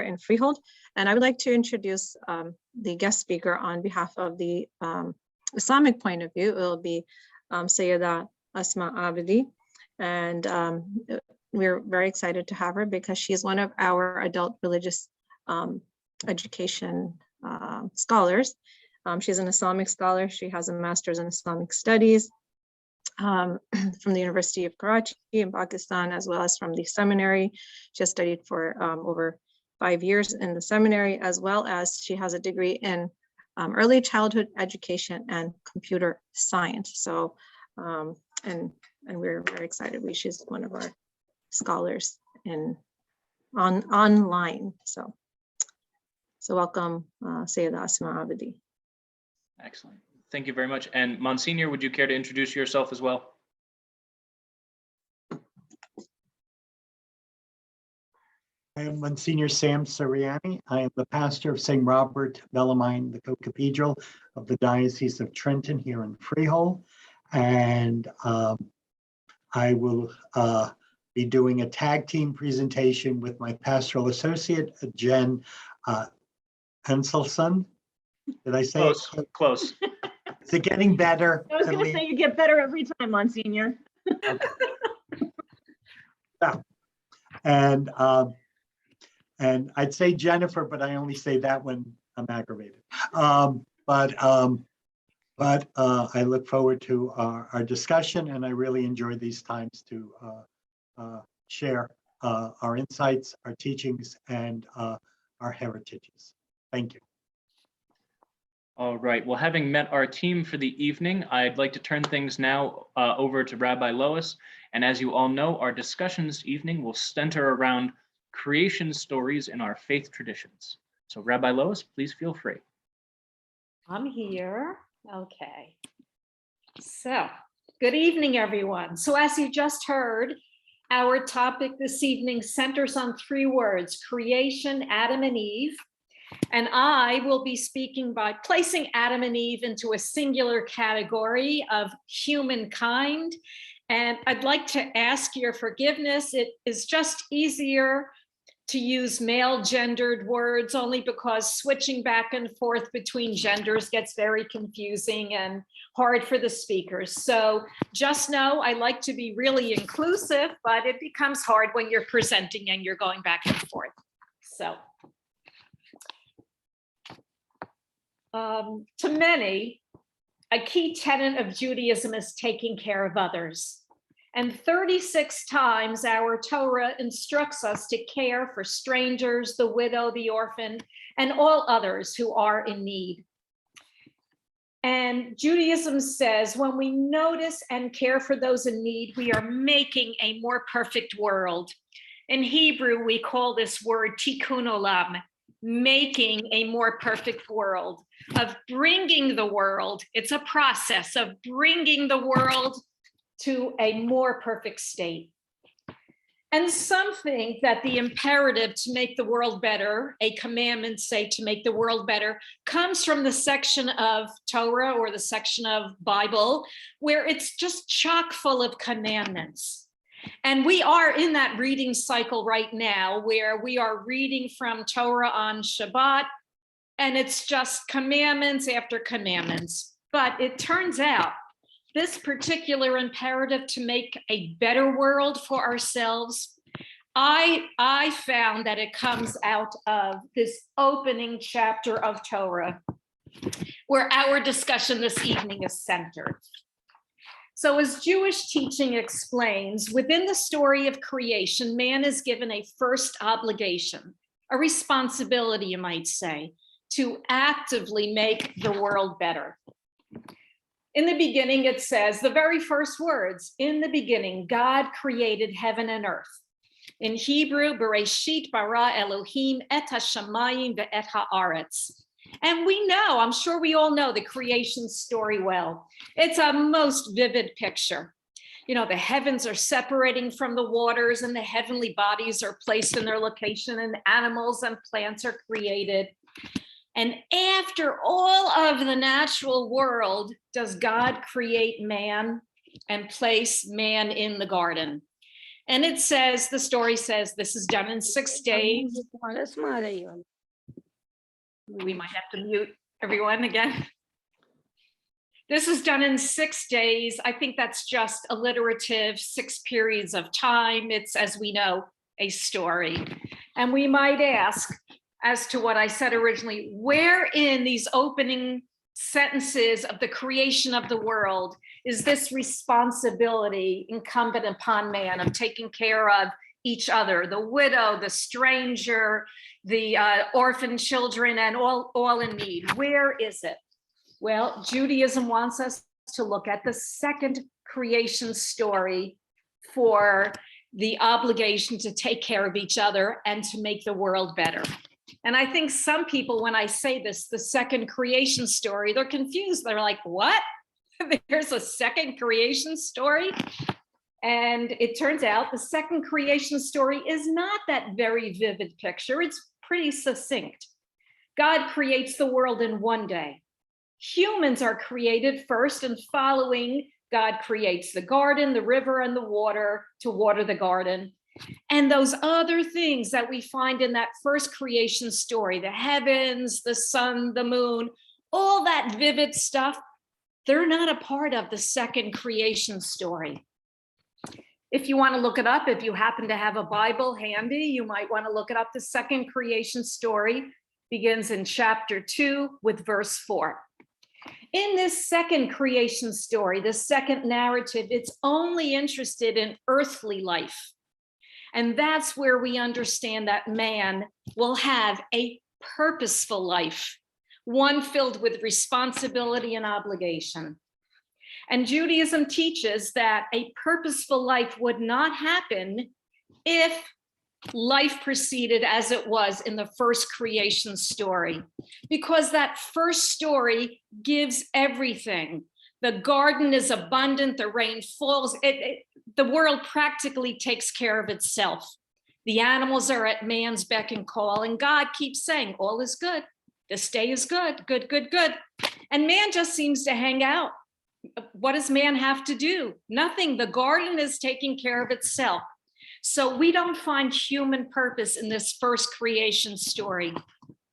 in Freehold. And I would like to introduce the guest speaker on behalf of the Islamic point of view. It will be Sayyida Asma Abidi. And we're very excited to have her because she's one of our adult religious education scholars. She's an Islamic scholar. She has a master's in Islamic studies from the University of Karachi in Pakistan, as well as from the seminary. She has studied for over 5 years in the seminary, as well as she has a degree in early childhood education and computer science. So, and we're very excited. She's one of our scholars online. So welcome, Sayyida Asma Abidi. Excellent. Thank you very much. And Monsignor, would you care to introduce yourself as well? I am Msgr Sam Sirianni. I am the pastor of St. Robert, Bellarmine, the Co-Cathedral of the Diocese of Trenton here in Freehold. And I will be doing a tag team presentation with my pastoral associate, Jen Elsensohn. Did I say close? It? Close. Is it getting better? I was going to say you get better every time, Monsignor. Okay. Yeah. And I'd say Jennifer, but I only say that when I'm aggravated. But I look forward to our discussion, and I really enjoy these times to share our insights, our teachings, and our heritages. Thank you. All right. Well, having met our team for the evening, I'd like to turn things now over to Rabbi Lois. And as you all know, our discussion this evening will center around creation stories in our faith traditions. So Rabbi Lois, please feel free. I'm here. Okay. So, good evening, everyone. So as you just heard, our topic this evening centers on 3 words: creation, Adam and Eve. And I will be speaking by placing Adam and Eve into a singular category of humankind. And I'd like to ask your forgiveness. It is just easier to use male gendered words, only because switching back and forth between genders gets very confusing and hard for the speakers. So just know I like to be really inclusive, but it becomes hard when you're presenting and you're going back and forth. So. To many, a key tenet of Judaism is taking care of others. And 36 times our Torah instructs us to care for strangers, the widow, the orphan, and all others who are in need. And Judaism says when we notice and care for those in need, we are making a more perfect world. In Hebrew, we call this word tikkun olam, making a more perfect world, of bringing the world. It's a process of bringing the world to a more perfect state. And some think that the imperative to make the world better, a commandment, say, to make the world better, comes from the section of Torah or the section of Bible where it's just chock full of commandments. And we are in that reading cycle right now where we are reading from Torah on Shabbat, and it's just commandments after commandments. But it turns out this particular imperative to make a better world for ourselves, I found that it comes out of this opening chapter of Torah, where our discussion this evening is centered. So as Jewish teaching explains, within the story of creation, man is given a first obligation, a responsibility, you might say, to actively make the world better. In the beginning, it says the very first words, in the beginning, God created heaven and earth. In Hebrew, Bereshit bara Elohim et hashamayim ve'et haaretz. And we know, I'm sure we all know the creation story well. It's a most vivid picture. You know, the heavens are separating from the waters and the heavenly bodies are placed in their location and animals and plants are created. And after all of the natural world, does God create man and place man in the garden. And it says, the story says, this is done in 6 days. We might have to mute everyone again. This is done in 6 days. I think that's just alliterative, 6 periods of time. It's, as we know, a story. And we might ask, as to what I said originally, where in these opening sentences of the creation of the world is this responsibility incumbent upon man of taking care of each other, the widow, the stranger, the orphan children, and all in need? Where is it? Well, Judaism wants us to look at the second creation story for the obligation to take care of each other and to make the world better. And I think some people, when I say this, the second creation story, they're confused. They're like, what? There's a second creation story? And it turns out the second creation story is not that very vivid picture. It's pretty succinct. God creates the world in one day. Humans are created first, and following, God creates the garden, the river, and the water to water the garden. And those other things that we find in that first creation story, the heavens, the sun, the moon, all that vivid stuff, they're not a part of the second creation story. If you want to look it up, if you happen to have a Bible handy, you might want to look it up. The second creation story begins in chapter 2 with verse 4. In this second creation story, the second narrative, it's only interested in earthly life. And that's where we understand that man will have a purposeful life, one filled with responsibility and obligation. And Judaism teaches that a purposeful life would not happen if life proceeded as it was in the first creation story, because that first story gives everything. The garden is abundant, the rain falls, the world practically takes care of itself. The animals are at man's beck and call, and God keeps saying, all is good. This day is good, good, good, good. And man just seems to hang out. What does man have to do? Nothing. The garden is taking care of itself. So we don't find human purpose in this first creation story.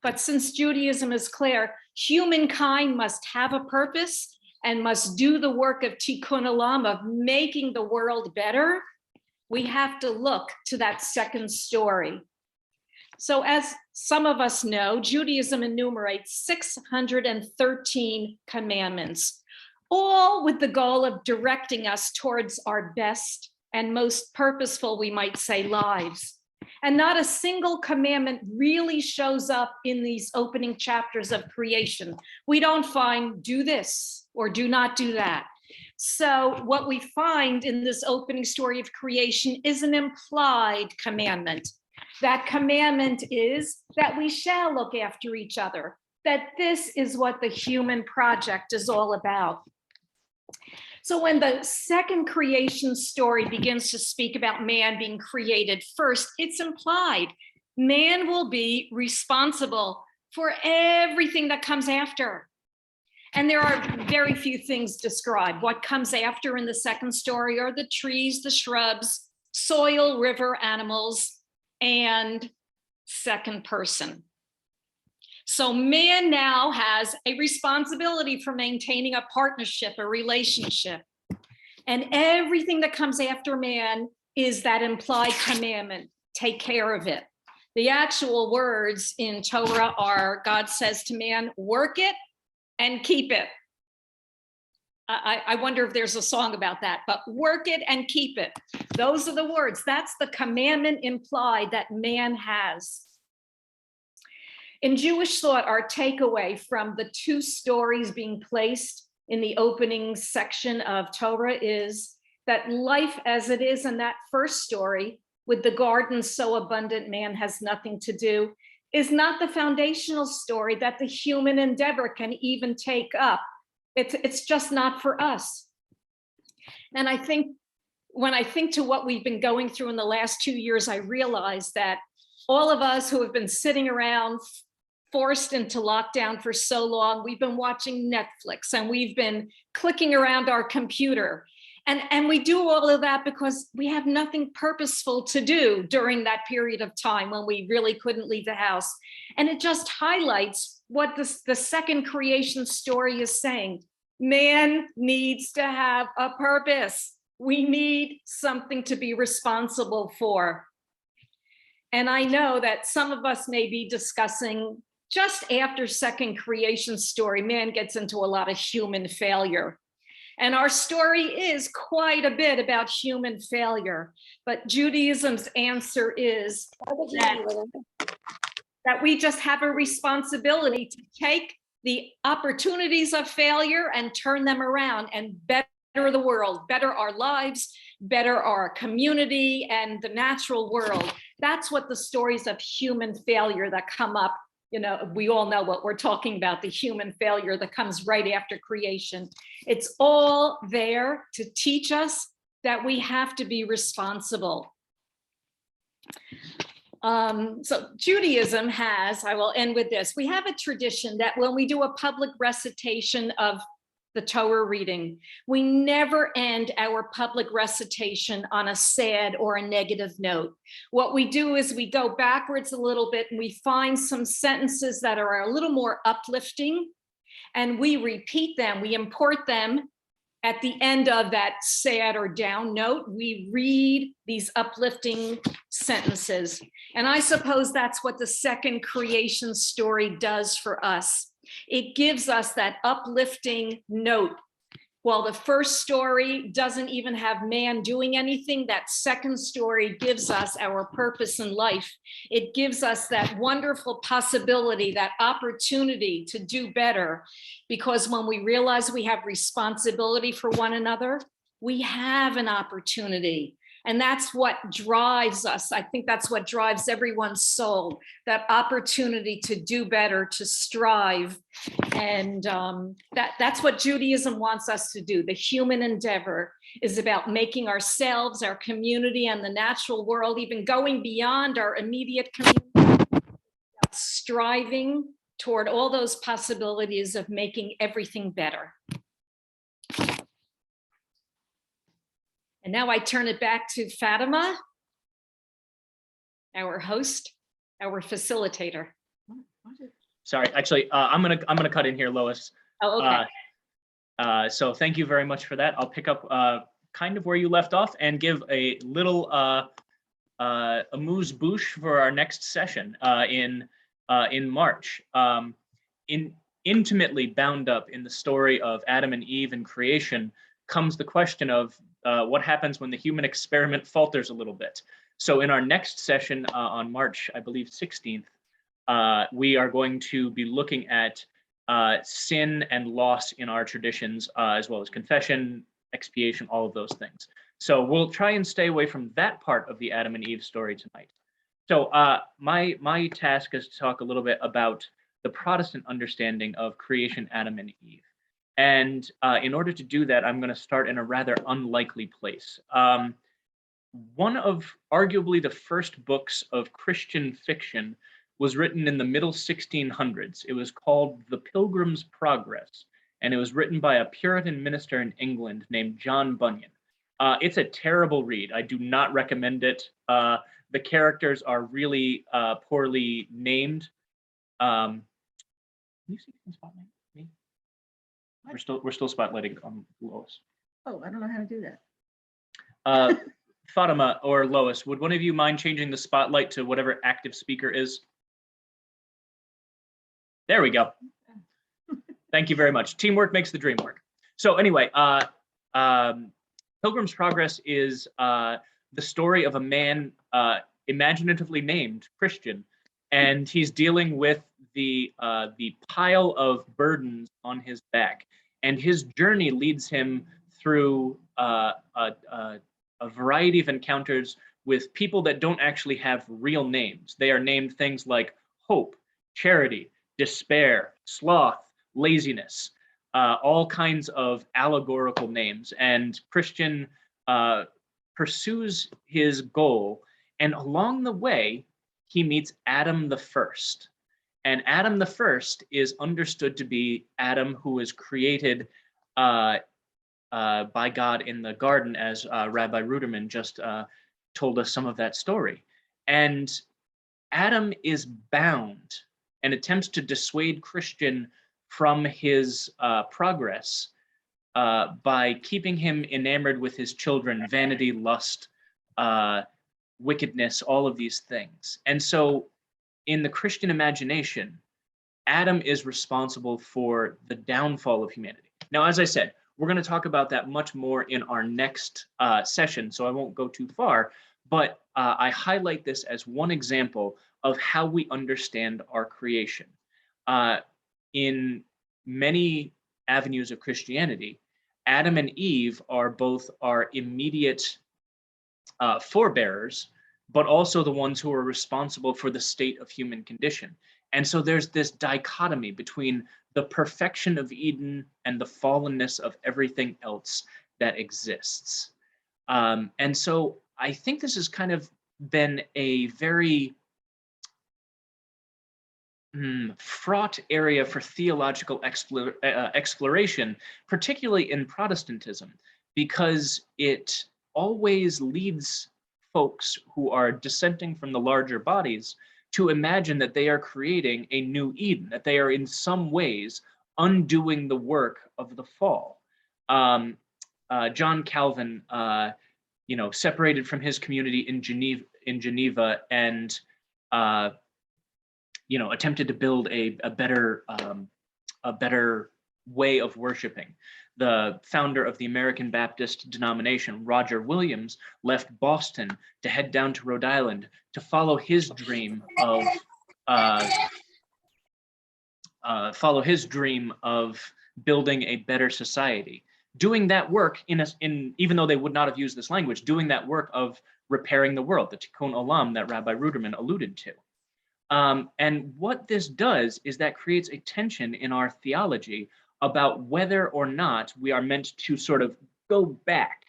But since Judaism is clear, humankind must have a purpose and must do the work of tikkun olam, of making the world better, we have to look to that second story. So as some of us know, Judaism enumerates 613 commandments, all with the goal of directing us towards our best and most purposeful, we might say, lives. And not a single commandment really shows up in these opening chapters of creation. We don't find do this or do not do that. So what we find in this opening story of creation is an implied commandment. That commandment is that we shall look after each other, that this is what the human project is all about. So when the second creation story begins to speak about man being created first, it's implied man will be responsible for everything that comes after. And there are very few things described. What comes after in the second story are the trees, the shrubs, soil, river, animals, and second person. So man now has a responsibility for maintaining a partnership, a relationship. And everything that comes after man is that implied commandment, take care of it. The actual words in Torah are, God says to man, work it and keep it. I wonder if there's a song about that, but work it and keep it. Those are the words. That's the commandment implied that man has. In Jewish thought, our takeaway from the two stories being placed in the opening section of Torah is that life as it is in that first story, with the garden so abundant man has nothing to do, is not the foundational story that the human endeavor can even take up. It's just not for us. And I think when I think to what we've been going through in the last 2 years, I realize that all of us who have been sitting around forced into lockdown for so long, we've been watching Netflix and we've been clicking around our computer. And we do all of that because we have nothing purposeful to do during that period of time when we really couldn't leave the house. And it just highlights what the second creation story is saying. Man needs to have a purpose. We need something to be responsible for. And I know that some of us may be discussing, just after second creation story, man gets into a lot of human failure. And our story is quite a bit about human failure. But Judaism's answer is that we just have a responsibility to take the opportunities of failure and turn them around and better the world, better our lives, better our community and the natural world. That's what the stories of human failure that come up, you know, we all know what we're talking about, the human failure that comes right after creation. It's all there to teach us that we have to be responsible. So Judaism has, I will end with this, we have a tradition that when we do a public recitation of the Torah reading, we never end our public recitation on a sad or a negative note. What we do is we go backwards a little bit and we find some sentences that are a little more uplifting, and we repeat them, we import them. At the end of that sad or down note, we read these uplifting sentences. And I suppose that's what the second creation story does for us. It gives us that uplifting note. While the first story doesn't even have man doing anything, that second story gives us our purpose in life. It gives us that wonderful possibility, that opportunity to do better. Because when we realize we have responsibility for one another, we have an opportunity. And that's what drives us. I think that's what drives everyone's soul, that opportunity to do better, to strive. And that's what Judaism wants us to do. The human endeavor is about making ourselves, our community, and the natural world, even going beyond our immediate community, striving toward all those possibilities of making everything better. And now I turn it back to Fatima, our host, our facilitator. Sorry, actually, I'm gonna cut in here, Lois. Oh, okay. So thank you very much for that. I'll pick up kind of where you left off and give a little amuse-bouche for our next session in March. Intimately bound up in the story of Adam and Eve and creation comes the question of what happens when the human experiment falters a little bit. So in our next session on March, I believe 16th, we are going to be looking at sin and loss in our traditions, as well as confession, expiation, all of those things. So we'll try and stay away from that part of the Adam and Eve story tonight. So my task is to talk a little bit about the Protestant understanding of creation, Adam and Eve. And in order to do that, I'm going to start in a rather unlikely place. One of arguably the first books of Christian fiction was written in the middle 1600s. It was called The Pilgrim's Progress, and it was written by a Puritan minister in England named John Bunyan. It's a terrible read. I do not recommend it. The characters are really poorly named. Can you see the spotlight? Me? We're still spotlighting Lois. Oh, I don't know how to do that. Fatima or Lois, would one of you mind changing the spotlight to whatever active speaker is? There we go. Thank you very much. Teamwork makes the dream work. So anyway, Pilgrim's Progress is the story of a man imaginatively named Christian, and he's dealing with the pile of burdens on his back, and his journey leads him through a variety of encounters with people that don't actually have real names. They are named things like hope, charity, despair, sloth, laziness, all kinds of allegorical names. And Christian pursues his goal, and along the way, he meets Adam the First. And Adam the First is understood to be Adam who was created by God in the garden, as Rabbi Ruderman just told us some of that story. And Adam is bound and attempts to dissuade Christian from his progress by keeping him enamored with his children, vanity, lust, wickedness, all of these things. And so in the Christian imagination, Adam is responsible for the downfall of humanity. Now, as I said, we're going to talk about that much more in our next session, so I won't go too far, but I highlight this as one example of how we understand our creation. In many avenues of Christianity, Adam and Eve are both our immediate forebearers, but also the ones who are responsible for the state of human condition. And so there's this dichotomy between the perfection of Eden and the fallenness of everything else that exists. And so I think this has kind of been a very fraught area for theological exploration, particularly in Protestantism, because it always leads folks who are dissenting from the larger bodies to imagine that they are creating a new Eden, that they are in some ways undoing the work of the fall. John Calvin, separated from his community in Geneva, and attempted to build a better way of worshiping. The founder of the American Baptist denomination, Roger Williams, left Boston to head down to Rhode Island to follow his dream of building a better society. Doing that work even though they would not have used this language, doing that work of repairing the world, the Tikkun Olam that Rabbi Ruderman alluded to. And what this does is that creates a tension in our theology about whether or not we are meant to sort of go back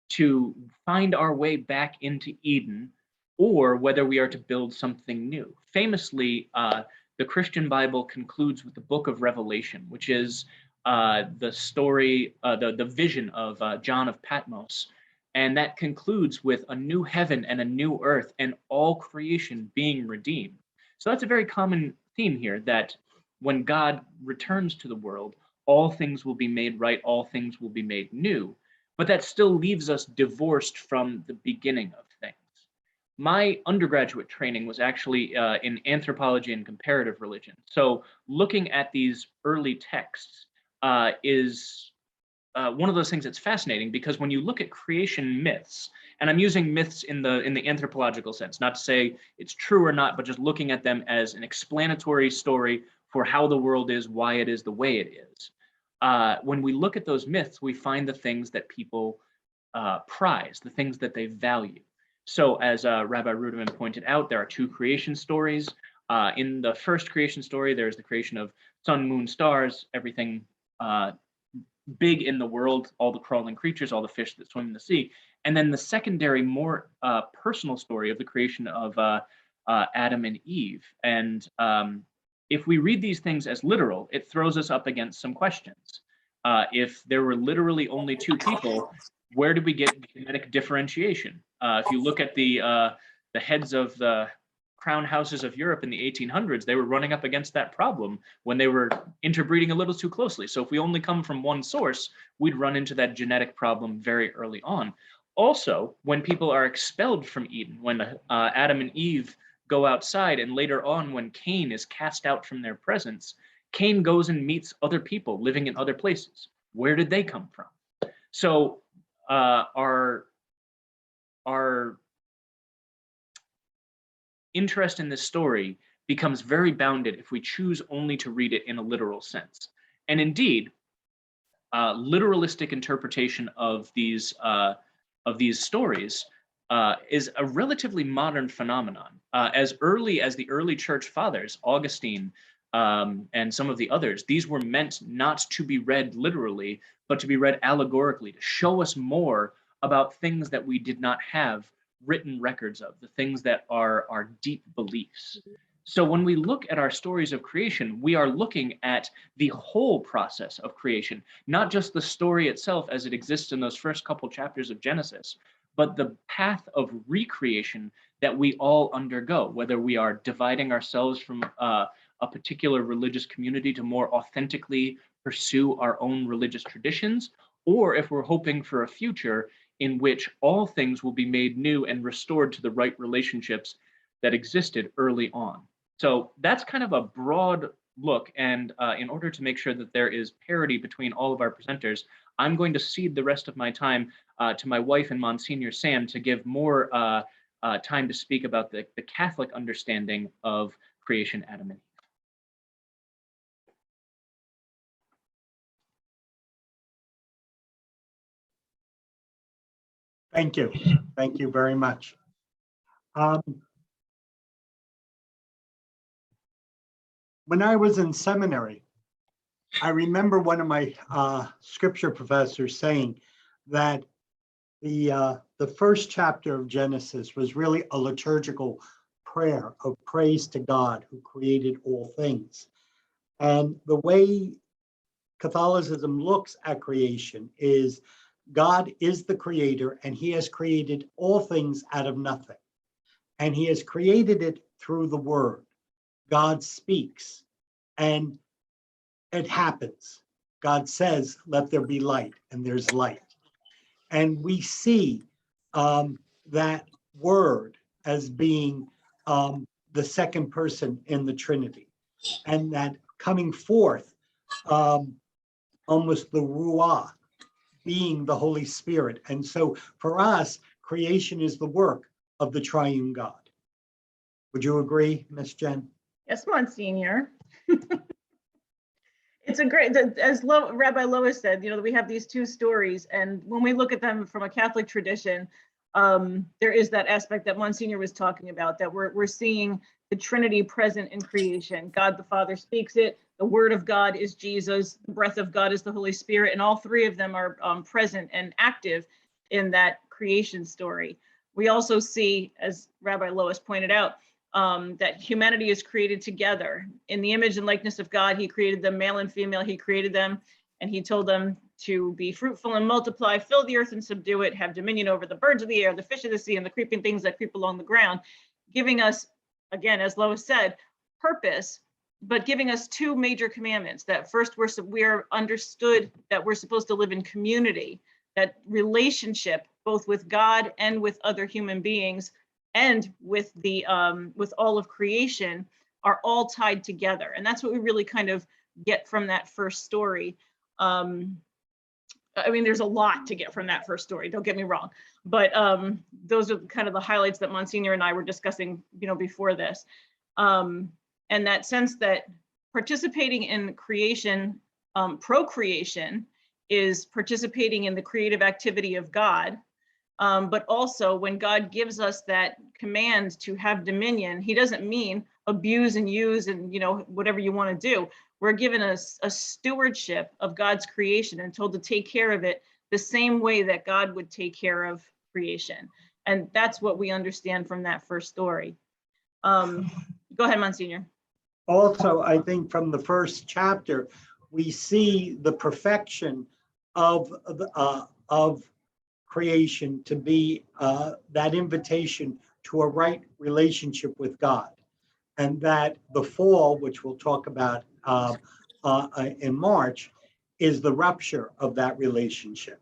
to find our way back into Eden, or whether we are to build something new. Famously, the Christian Bible concludes with the book of Revelation, which is the story, the vision of John of Patmos. And that concludes with a new heaven and a new earth and all creation being redeemed. So that's a very common theme here, that when God returns to the world, all things will be made right, all things will be made new. But that still leaves us divorced from the beginning of things. My undergraduate training was actually in anthropology and comparative religion. So looking at these early texts is one of those things that's fascinating, because when you look at creation myths, and I'm using myths in the anthropological sense, not to say it's true or not, but just looking at them as an explanatory story for how the world is, why it is the way it is. When we look at those myths, we find the things that people prize, the things that they value. So as Rabbi Ruderman pointed out, there are two creation stories. In the first creation story, there's the creation of sun, moon, stars, everything big in the world, all the crawling creatures, all the fish that swim in the sea. And then the secondary, more personal story of the creation of Adam and Eve. And if we read these things as literal, it throws us up against some questions. If there were literally only two people, where did we get genetic differentiation? If you look at the heads of the crown houses of Europe in the 1800s, they were running up against that problem when they were interbreeding a little too closely. So if we only come from one source, we'd run into that genetic problem very early on. Also, when people are expelled from Eden, when Adam and Eve go outside, and later on when Cain is cast out from their presence, Cain goes and meets other people living in other places. Where did they come from? So our interest in this story becomes very bounded if we choose only to read it in a literal sense. And indeed, literalistic interpretation of these stories is a relatively modern phenomenon. As early as the early church fathers, Augustine and some of the others, these were meant not to be read literally, but to be read allegorically, to show us more about things that we did not have written records of, the things that are our deep beliefs. So when we look at our stories of creation, we are looking at the whole process of creation, not just the story itself as it exists in those first couple chapters of Genesis, but the path of recreation that we all undergo, whether we are dividing ourselves from a particular religious community to more authentically pursue our own religious traditions, or if we're hoping for a future in which all things will be made new and restored to the right relationships that existed early on. So that's kind of a broad look. And in order to make sure that there is parity between all of our presenters, I'm going to cede the rest of my time to my wife and Msgr Sam to give more time to speak about the Catholic understanding of creation, Adam and Eve. Thank you. Thank you very much. When I was in seminary, I remember one of my scripture professors saying that the first chapter of Genesis was really a liturgical prayer of praise to God who created all things. And the way Catholicism looks at creation is God is the creator and he has created all things out of nothing. And he has created it through the word. God speaks and it happens. God says, let there be light, and there's light. And we see that word as being the second person in the Trinity, and that coming forth, almost the Ruah, being the Holy Spirit. And so for us, creation is the work of the triune God. Would you agree, Miss Jen? Yes, Monsignor. It's a great, as Rabbi Lois said, we have these two stories, and when we look at them from a Catholic tradition, there is that aspect that Monsignor was talking about, that we're seeing the Trinity present in creation. God the Father speaks it, the Word of God is Jesus, the breath of God is the Holy Spirit, and all three of them are present and active in that creation story. We also see, as Rabbi Lois pointed out, that humanity is created together. In the image and likeness of God, he created them, male and female, he created them, and he told them to be fruitful and multiply, fill the earth and subdue it, have dominion over the birds of the air, the fish of the sea, and the creeping things that creep along the ground, giving us, again, as Lois said, purpose, but giving us two major commandments. That first, we are understood that we're supposed to live in community, that relationship, both with God and with other human beings, and with all of creation, are all tied together. And that's what we really kind of get from that first story. I mean, there's a lot to get from that first story, don't get me wrong, but those are kind of the highlights that Monsignor and I were discussing, before this. And that sense that participating in creation, procreation, is participating in the creative activity of God. But also when God gives us that command to have dominion, he doesn't mean abuse and use and whatever you want to do. We're given a stewardship of God's creation and told to take care of it the same way that God would take care of creation. And that's what we understand from that first story. Go ahead, Monsignor. Also, I think from the first chapter, we see the perfection of creation to be that invitation to a right relationship with God, and that the fall, which we'll talk about in March, is the rupture of that relationship.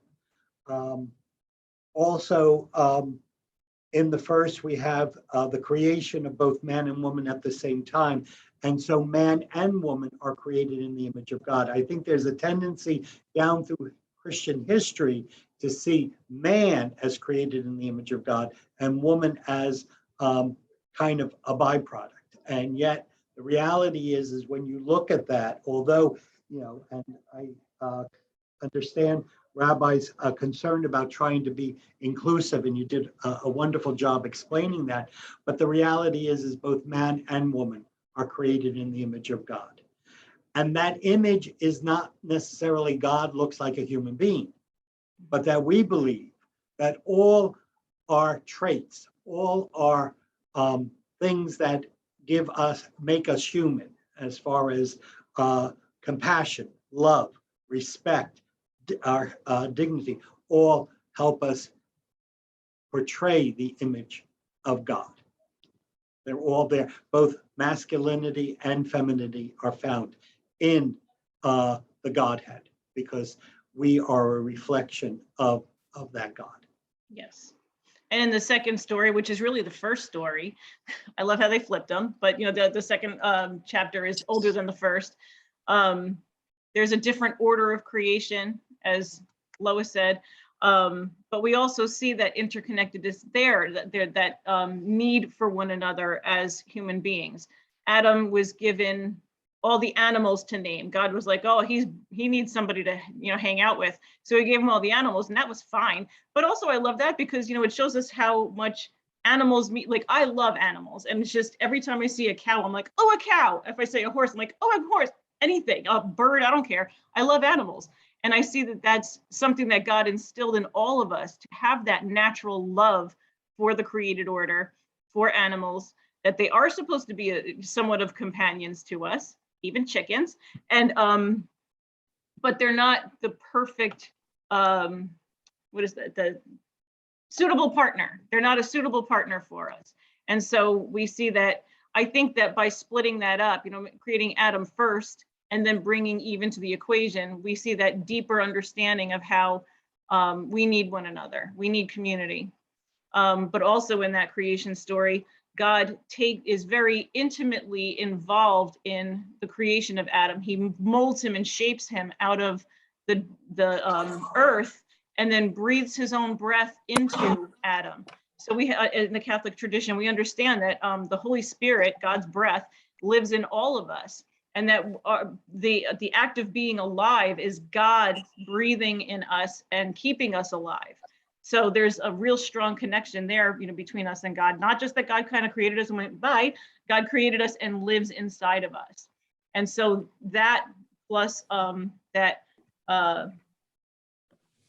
Also, in the first, we have the creation of both man and woman at the same time. And so man and woman are created in the image of God. I think there's a tendency down through Christian history to see man as created in the image of God and woman as kind of a byproduct. And yet the reality is when you look at that, although, and I understand Rabbi's concerned about trying to be inclusive, and you did a wonderful job explaining that, but the reality is both man and woman are created in the image of God. And that image is not necessarily God looks like a human being, but that we believe that all our traits, all our things that make us human as far as compassion, love, respect, our dignity, all help us portray the image of God. They're all there. Both masculinity and femininity are found in the Godhead because we are a reflection of that God. Yes. And in the second story, which is really the first story, I love how they flipped them, but the second chapter is older than the first. There's a different order of creation, as Lois said, but we also see that interconnectedness there, that need for one another as human beings. Adam was given all the animals to name. God was like, oh, he needs somebody to hang out with, so he gave him all the animals, and that was fine. But also I love that because it shows us how much animals mean. Like, I love animals, and it's just every time I see a cow, I'm like, oh, a cow. If I say a horse, I'm like, oh, a horse. Anything, a bird, I don't care. I love animals. And I see that that's something that God instilled in all of us, to have that natural love for the created order, for animals, that they are supposed to be somewhat of companions to us, even chickens. And but they're not the perfect, what is that? The suitable partner. They're not a suitable partner for us. And so we see that, I think that by splitting that up, creating Adam first, and then bringing Eve into the equation, we see that deeper understanding of how we need one another. We need community. But also in that creation story, God is very intimately involved in the creation of Adam. He molds him and shapes him out of the earth, and then breathes his own breath into Adam. So we, in the Catholic tradition, we understand that the Holy Spirit, God's breath, lives in all of us. And that the act of being alive is God breathing in us and keeping us alive. So there's a real strong connection there, between us and God. Not just that God kind of created us and went bye, God created us and lives inside of us. And so that plus that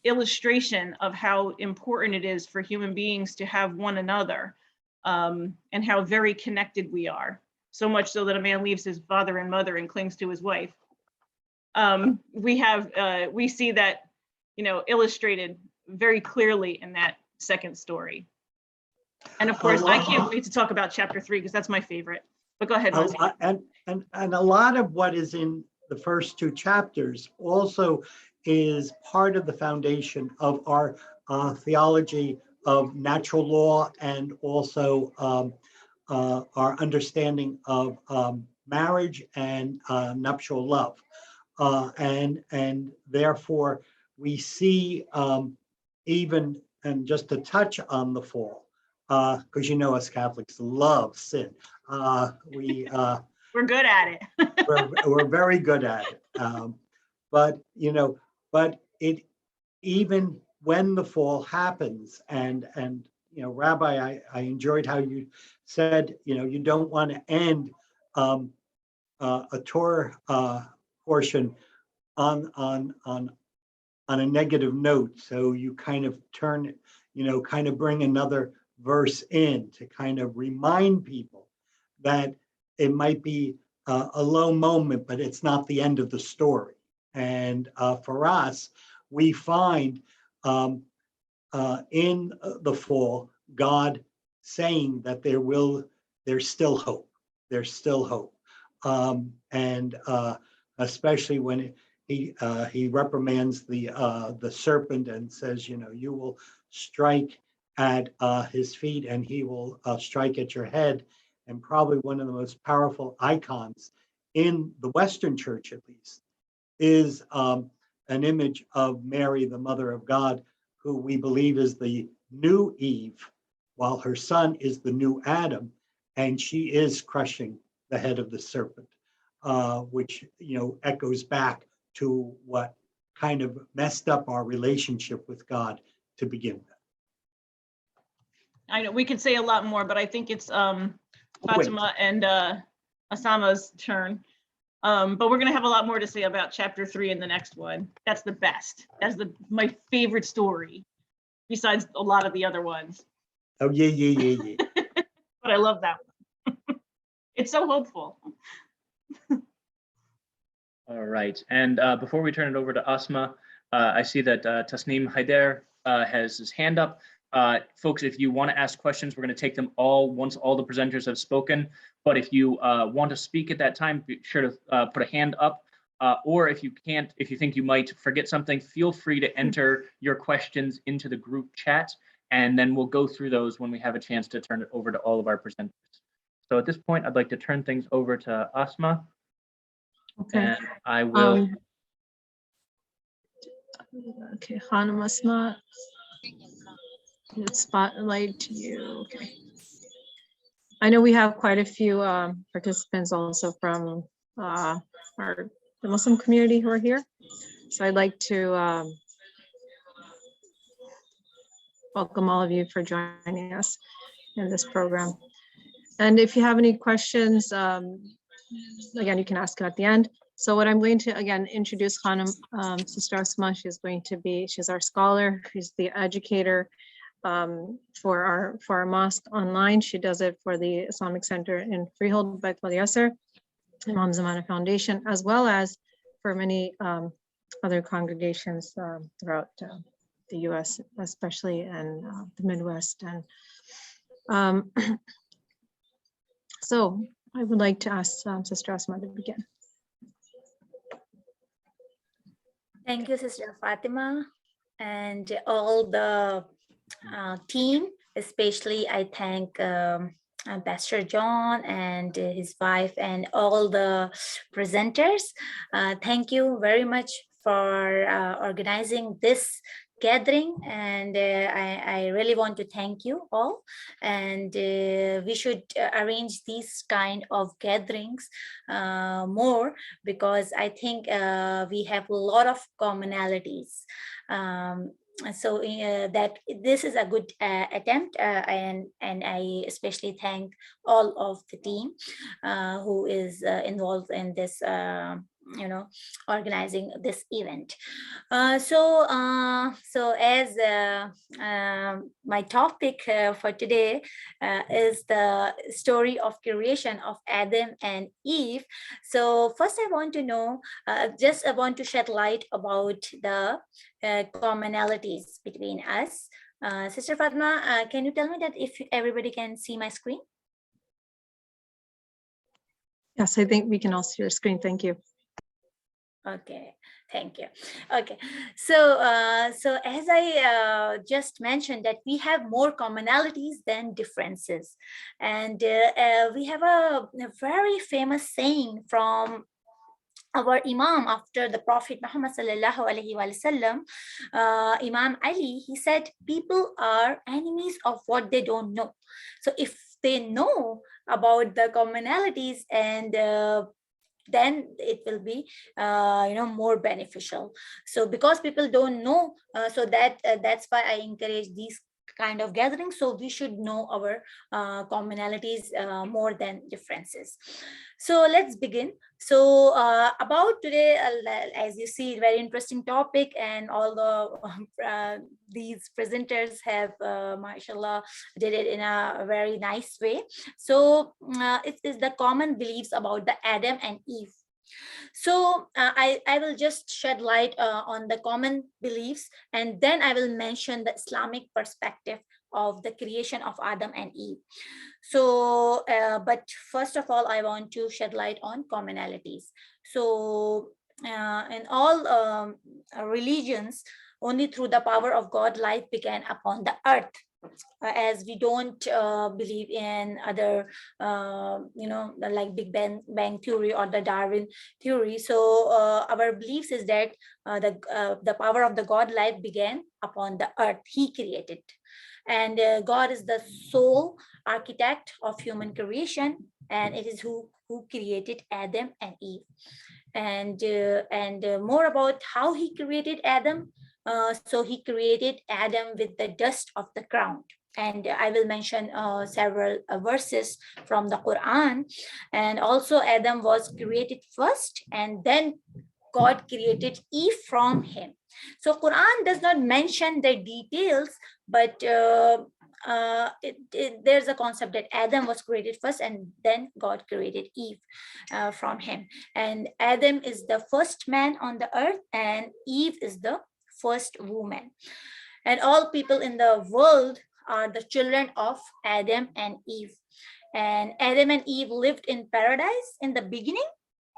illustration of how important it is for human beings to have one another, and how very connected we are. So much so that a man leaves his father and mother and clings to his wife. We see that, illustrated very clearly in that second story. And of course, I can't wait to talk about chapter 3 because that's my favorite. But go ahead, Msgr. And a lot of what is in the first 2 chapters also is part of the foundation of our theology of natural law, and also our understanding of marriage and nuptial love. And therefore we see even, and just to touch on the fall, because us Catholics love sin. We're good at it. we're very good at it. But it, even when the fall happens, and Rabbi, I enjoyed how you said, you don't want to end a Torah portion on a negative note. So you kind of turn it, kind of bring another verse in to kind of remind people that it might be a low moment, but it's not the end of the story. And for us, we find in the fall, God saying that there's still hope. There's still hope. And especially when he reprimands the serpent and says, you will strike at his feet and he will strike at your head. And probably one of the most powerful icons in the Western Church, at least, is an image of Mary, the Mother of God, who we believe is the new Eve, while her son is the new Adam, and she is crushing the head of the serpent, which echoes back to what kind of messed up our relationship with God to begin with. I know we could say a lot more, but I think it's Fatima and Asma's turn. But we're going to have a lot more to say about chapter 3 in the next one. That's the best. That's my favorite story, besides a lot of the other ones. Oh, yeah. But I love that one. It's so hopeful. All right. And before we turn it over to Asma, I see that Tasneem Haider has his hand up. Folks, if you want to ask questions, we're going to take them all once all the presenters have spoken. But if you want to speak at that time, be sure to put a hand up. Or if you can't, if you think you might forget something, feel free to enter your questions into the group chat, and then we'll go through those when we have a chance to turn it over to all of our presenters. So at this point, I'd like to turn things over to Asma. Okay. And I will. Okay, Hanum Asma. Let's spotlight to you. Okay. I know we have quite a few participants also from the Muslim community who are here. So I'd like to welcome all of you for joining us in this program. And if you have any questions, again, you can ask it at the end. So what I'm going to, again, introduce Hanum, Sister Asma. She's our scholar. She's the educator for our mosque online. She does it for the Islamic Center in Freehold, Beit Wali Yasser, Imam Zamana Foundation, as well as for many other congregations throughout the US, especially and the Midwest. And so I would like to ask Sister Asma to begin. Thank you, Sister Fatima, and all the team. Especially, I thank Pastor John and his wife and all the presenters. Thank you very much for organizing this gathering, and I really want to thank you all. And we should arrange these kind of gatherings more, because I think we have a lot of commonalities. So that this is a good attempt, and I especially thank all of the team who is involved in this organizing this event. So as my topic for today is the story of creation of Adam and Eve. So first I want to know, I want to shed light about the commonalities between us. Sister Fatma, can you tell me that if everybody can see my screen? Yes, I think we can all see your screen. Thank you. Okay, thank you. Okay, so as I just mentioned, that we have more commonalities than differences, and we have a very famous saying from our Imam after the Prophet Muhammad sallallahu alaihi wasallam, Imam Ali. He said, "People are enemies of what they don't know." So if they know about the commonalities, and then it will be more beneficial. So because people don't know, so that's why I encourage these kind of gatherings. So we should know our commonalities more than differences. So let's begin. So about today, as you see, very interesting topic, and all the these presenters have mashallah did it in a very nice way. So it is the common beliefs about the Adam and Eve. So I will just shed light on the common beliefs, and then I will mention the Islamic perspective of the creation of Adam and Eve. So, but first of all, I want to shed light on commonalities. So in all religions, only through the power of God, life began upon the earth. As we don't believe in other, like Big Bang theory or the Darwin theory. So our beliefs is that the power of the God life began upon the earth. He created, and God is the sole architect of human creation, and it is who created Adam and Eve. And more about how he created Adam. So he created Adam with the dust of the ground. And I will mention several verses from the Quran. And also Adam was created first, and then God created Eve from him. So Quran does not mention the details, but there's a concept that Adam was created first and then God created Eve from him. And Adam is the first man on the earth and Eve is the first woman. And all people in the world are the children of Adam and Eve. And Adam and Eve lived in paradise in the beginning,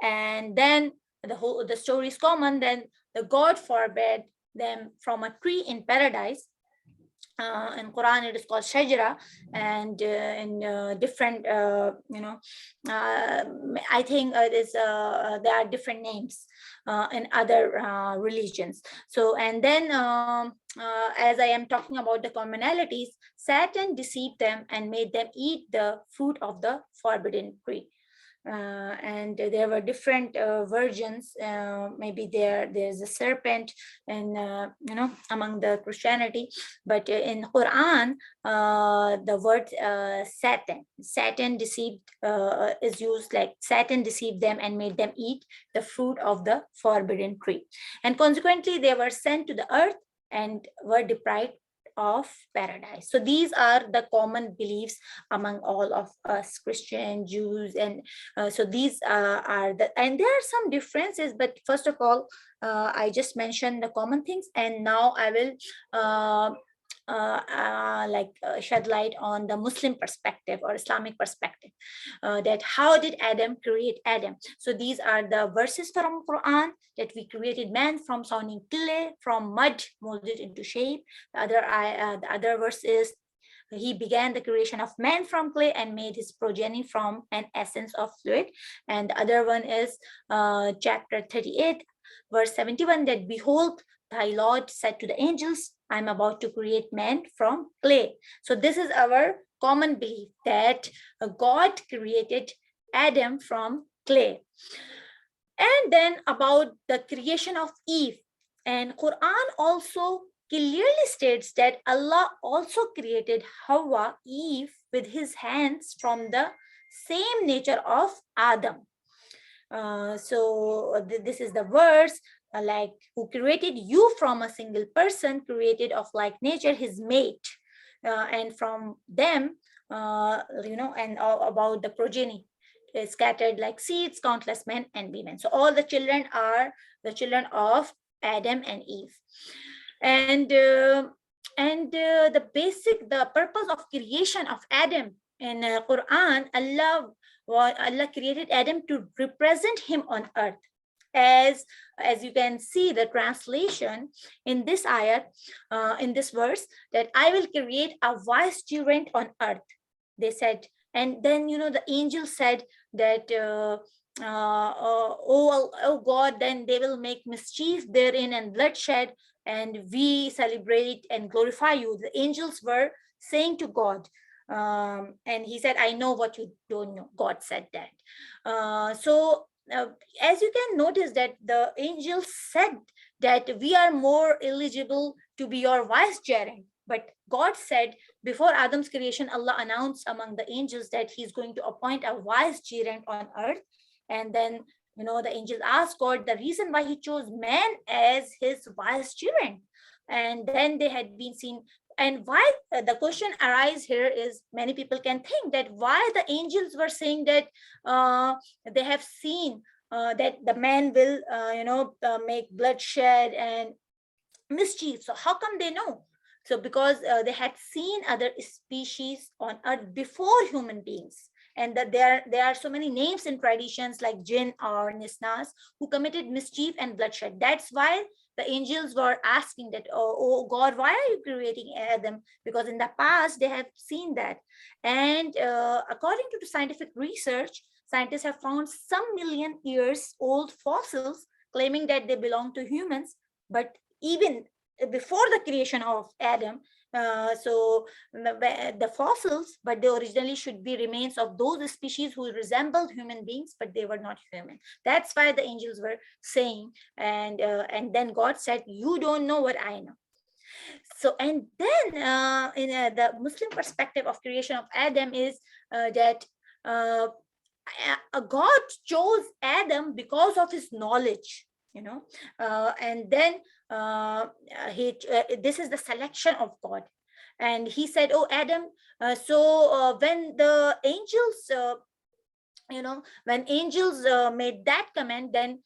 and then the story is common. Then the God forbade them from a tree in paradise. In Quran it is called shajara, and in different I think it is there are different names in other religions. So, and then as I am talking about the commonalities, Satan deceived them and made them eat the fruit of the forbidden tree. And there were different versions. Maybe there's a serpent, and among the Christianity, but in Quran, the word Satan deceived is used, like Satan deceived them and made them eat the fruit of the forbidden tree, and consequently they were sent to the earth and were deprived of paradise. So these are the common beliefs among all of us, Christian, Jews, and so these are the, and there are some differences, but first of all, I just mentioned the common things, and now I will shed light on the Muslim perspective or Islamic perspective, that how did Adam create Adam. So these are the verses from Quran, that we created man from sounding clay, from mud molded into shape. The other verse is, he began the creation of man from clay and made his progeny from an essence of fluid. And the other one is chapter 38 verse 71, that behold, thy Lord said to the angels, I'm about to create man from clay. So this is our common belief, that God created Adam from clay. And then about the creation of Eve, and Quran also clearly states that Allah also created Hawa, Eve, with his hands from the same nature of Adam. This is the verse, like, who created you from a single person, created of like nature his mate, and from them, and about the progeny, scattered like seeds, countless men and women. So all the children are the children of Adam and Eve. And the purpose of creation of Adam in Quran, Allah created Adam to represent him on earth. As you can see the translation in this ayat, in this verse, that I will create a vicegerent on earth, they said. And then, the angel said that, oh God, then they will make mischief therein and bloodshed, and we celebrate and glorify you. The angels were saying to God, and he said, I know what you don't know. God said that. As you can notice, that the angels said that we are more eligible to be your vicegerent. But God said, before Adam's creation, Allah announced among the angels that he's going to appoint a vicegerent on earth. And then, the angels asked God the reason why he chose man as his vicegerent. And then they had been seen. And why the question arises here is, many people can think that why the angels were saying that they have seen that the man will, make bloodshed and mischief. So how come they know? So because they had seen other species on earth before human beings. And that there are so many names and traditions like jinn or nisnas who committed mischief and bloodshed. That's why the angels were asking that, oh God, why are you creating Adam? Because in the past they have seen that. And according to the scientific research, scientists have found some million years old fossils claiming that they belong to humans, but even before the creation of Adam. The fossils, but they originally should be remains of those species who resembled human beings, but they were not human. That's why the angels were saying, and then God said, you don't know what I know. So, and then in the Muslim perspective of creation of Adam is that God chose Adam because of his knowledge, and then this is the selection of God. And he said, oh, Adam, when the angels, when angels made that comment, then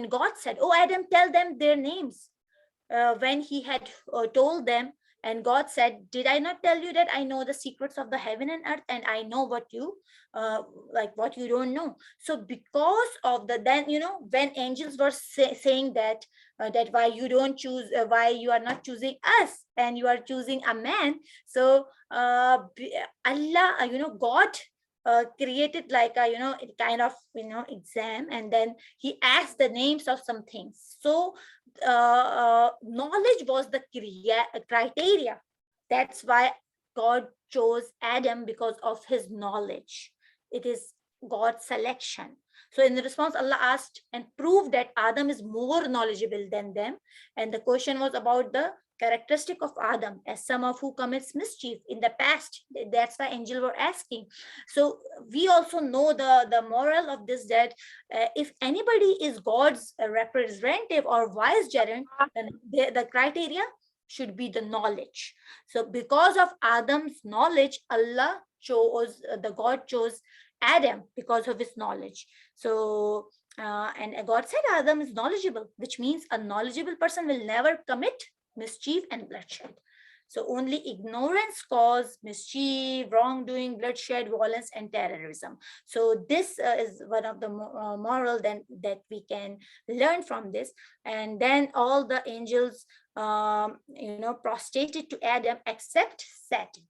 God said, oh, Adam, tell them their names. When he had told them, and God said, did I not tell you that I know the secrets of the heaven and earth, and I know what you what you don't know? So because of then when angels were saying that that why you don't choose, why you are not choosing us and you are choosing a man, so Allah, God created like a kind of exam, and then he asked the names of some things. So knowledge was the criteria. That's why God chose Adam, because of his knowledge. It is God's selection. So in the response, Allah asked and proved that Adam is more knowledgeable than them. And the question was about the characteristic of Adam as some of who commits mischief in the past. That's why angels were asking. So we also know the moral of this, that if anybody is God's representative or vicegerent, then the criteria should be the knowledge. So because of Adam's knowledge, Allah chose, the God chose Adam because of his knowledge. So and God said Adam is knowledgeable, which means a knowledgeable person will never commit mischief and bloodshed. So only ignorance cause mischief, wrongdoing, bloodshed, violence, and terrorism. So this is one of the moral then that we can learn from this. And then all the angels, prostrated to Adam except Satan.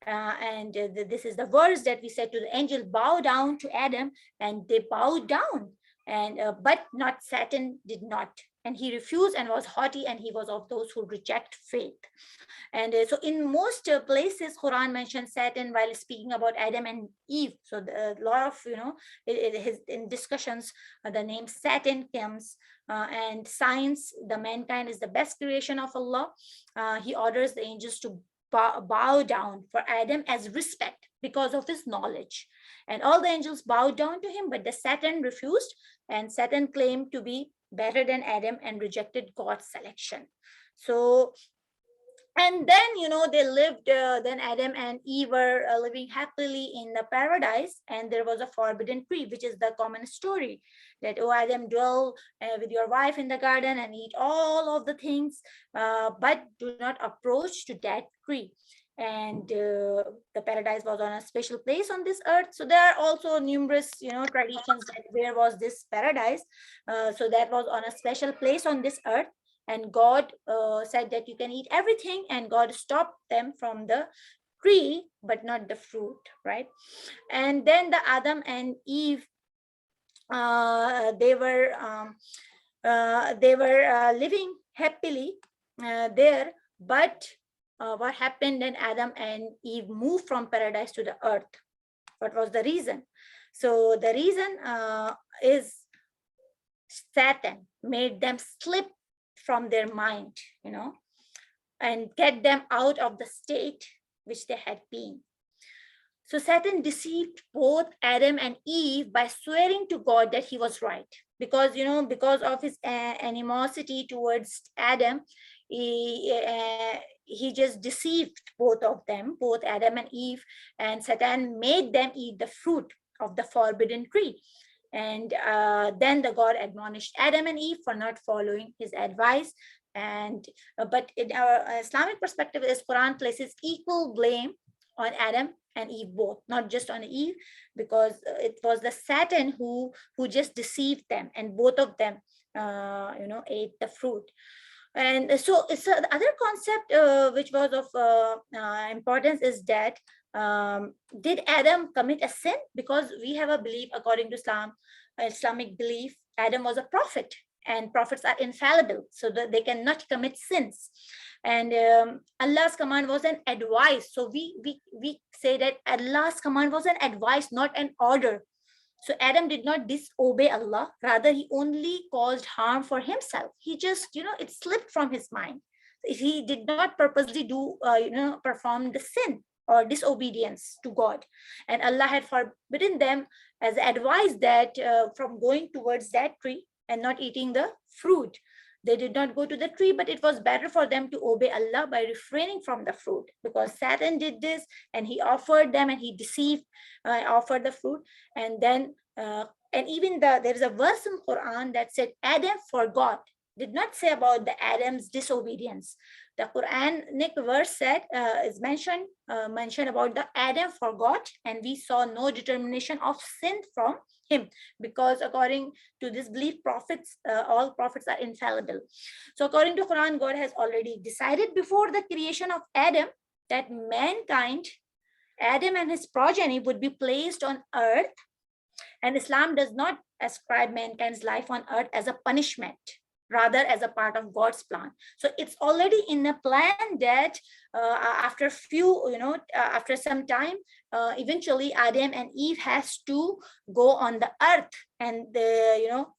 This is the verse that we said to the angel, bow down to Adam, and they bowed down. And but not Satan did not, and he refused and was haughty, and he was of those who reject faith. And so in most places, Quran mentions Satan while speaking about Adam and Eve. So a lot of in discussions, the name Satan comes. And science, the mankind is the best creation of Allah. He orders the angels to bow down for Adam as respect because of his knowledge. And all the angels bowed down to him, but the Satan refused, and Satan claimed to be better than Adam and rejected God's selection. So, and then, they lived, then Adam and Eve were living happily in the paradise, and there was a forbidden tree, which is the common story that, oh, Adam, dwell with your wife in the garden and eat all of the things, but do not approach to that tree. And the paradise was on a special place on this earth. So there are also numerous, traditions that where was this paradise. So that was on a special place on this earth. And God said that you can eat everything, and God stopped them from the tree, but not the fruit, right? And then the Adam and Eve, they were living happily there, but what happened when Adam and Eve moved from paradise to the earth? What was the reason? So the reason is Satan made them slip from their mind, and get them out of the state which they had been. So Satan deceived both Adam and Eve by swearing to God that he was right, because because of his animosity towards Adam, he just deceived both of them, both Adam and Eve, and Satan made them eat the fruit of the forbidden tree. And then the God admonished Adam and Eve for not following his advice. And but in our Islamic perspective, is Quran places equal blame on Adam and Eve both, not just on Eve, because it was the Satan who just deceived them, and both of them ate the fruit. And so it's the other concept which was of importance is that did Adam commit a sin? Because we have a belief, according to Islamic belief, Adam was a prophet, and prophets are infallible, so that they cannot commit sins. And Allah's command was an advice. So we say that Allah's command was an advice, not an order. So Adam did not disobey Allah, rather he only caused harm for himself. He just, it slipped from his mind. He did not purposely perform the sin or disobedience to God. And Allah had forbidden them as advice that from going towards that tree and not eating the fruit. They did not go to the tree, but it was better for them to obey Allah by refraining from the fruit, because Satan did this and he offered them and he deceived, offered the fruit. And then, and even there is a verse in Quran that said Adam forgot, did not say about the Adam's disobedience. The Quranic verse said, is mentioned about the Adam forgot, and we saw no determination of sin from him, because according to this belief, prophets, all prophets are infallible. So according to Quran, God has already decided before the creation of Adam that mankind, Adam and his progeny, would be placed on earth, and Islam does not ascribe mankind's life on earth as a punishment, rather as a part of God's plan. So it's already in a plan that after after some time, eventually Adam and Eve has to go on the earth and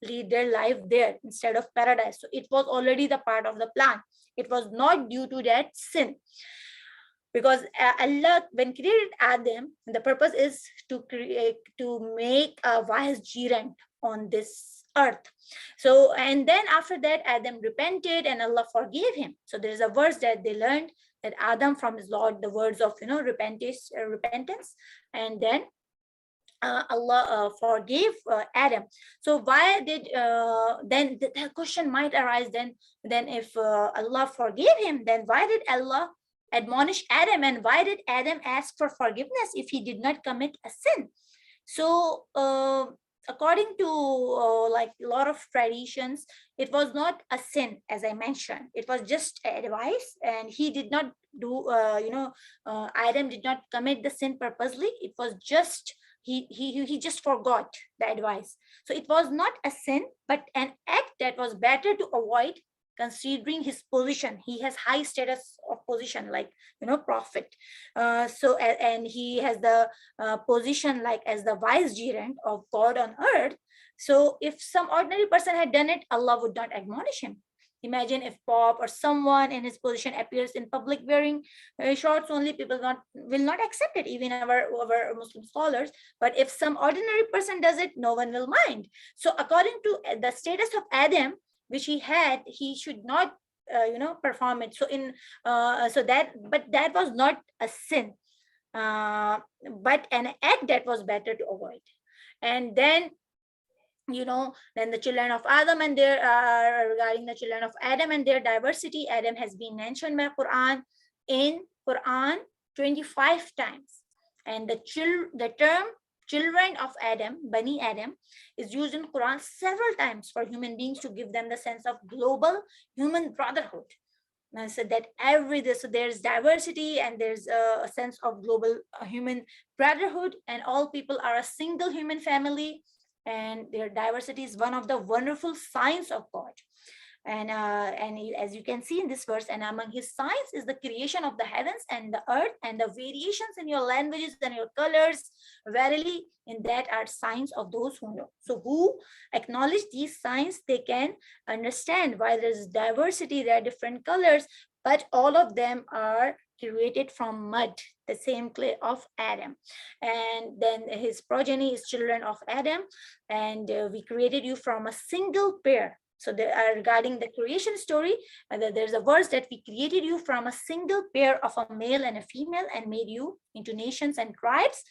lead their life there instead of paradise. So it was already the part of the plan. It was not due to that sin. Because Allah, when created Adam, the purpose is to make a vicegerent on this earth. So, and then after that, Adam repented and Allah forgave him. So there is a verse that they learned that Adam from his Lord, the words of repentance, and then Allah forgave Adam. So why did then the question might arise then if Allah forgave him, then why did Allah admonish Adam, and why did Adam ask for forgiveness if he did not commit a sin? So according to like a lot of traditions, it was not a sin, as I mentioned. It was just advice, and he did not do Adam did not commit the sin purposely. It was just he just forgot the advice. So it was not a sin, but an act that was better to avoid, considering his position. He has high status of position, like prophet. So and he has the position like as the vicegerent of God on earth. So if some ordinary person had done it, Allah would not admonish him. Imagine if Pope or someone in his position appears in public wearing shorts only, people will not accept it, even our Muslim scholars. But if some ordinary person does it, no one will mind. So according to the status of Adam, which he had, he should not perform it. So but that was not a sin, but an act that was better to avoid. And then then the children of Adam and their regarding the children of Adam and their diversity, Adam has been mentioned by Quran in Quran 25 times, and the term children of Adam, Bani Adam, is used in Quran several times for human beings to give them the sense of global human brotherhood. And so that so there's diversity and there's a sense of global human brotherhood, and all people are a single human family, and their diversity is one of the wonderful signs of God. And as you can see in this verse, and among his signs is the creation of the heavens and the earth, and the variations in your languages and your colors. Verily, in that are signs of those who know. So who acknowledge these signs, they can understand why there's diversity, there are different colors, but all of them are created from mud, the same clay of Adam. And then his progeny is children of Adam, and we created you from a single pair. So regarding the creation story, there's a verse that we created you from a single pair of a male and a female and made you into nations and tribes.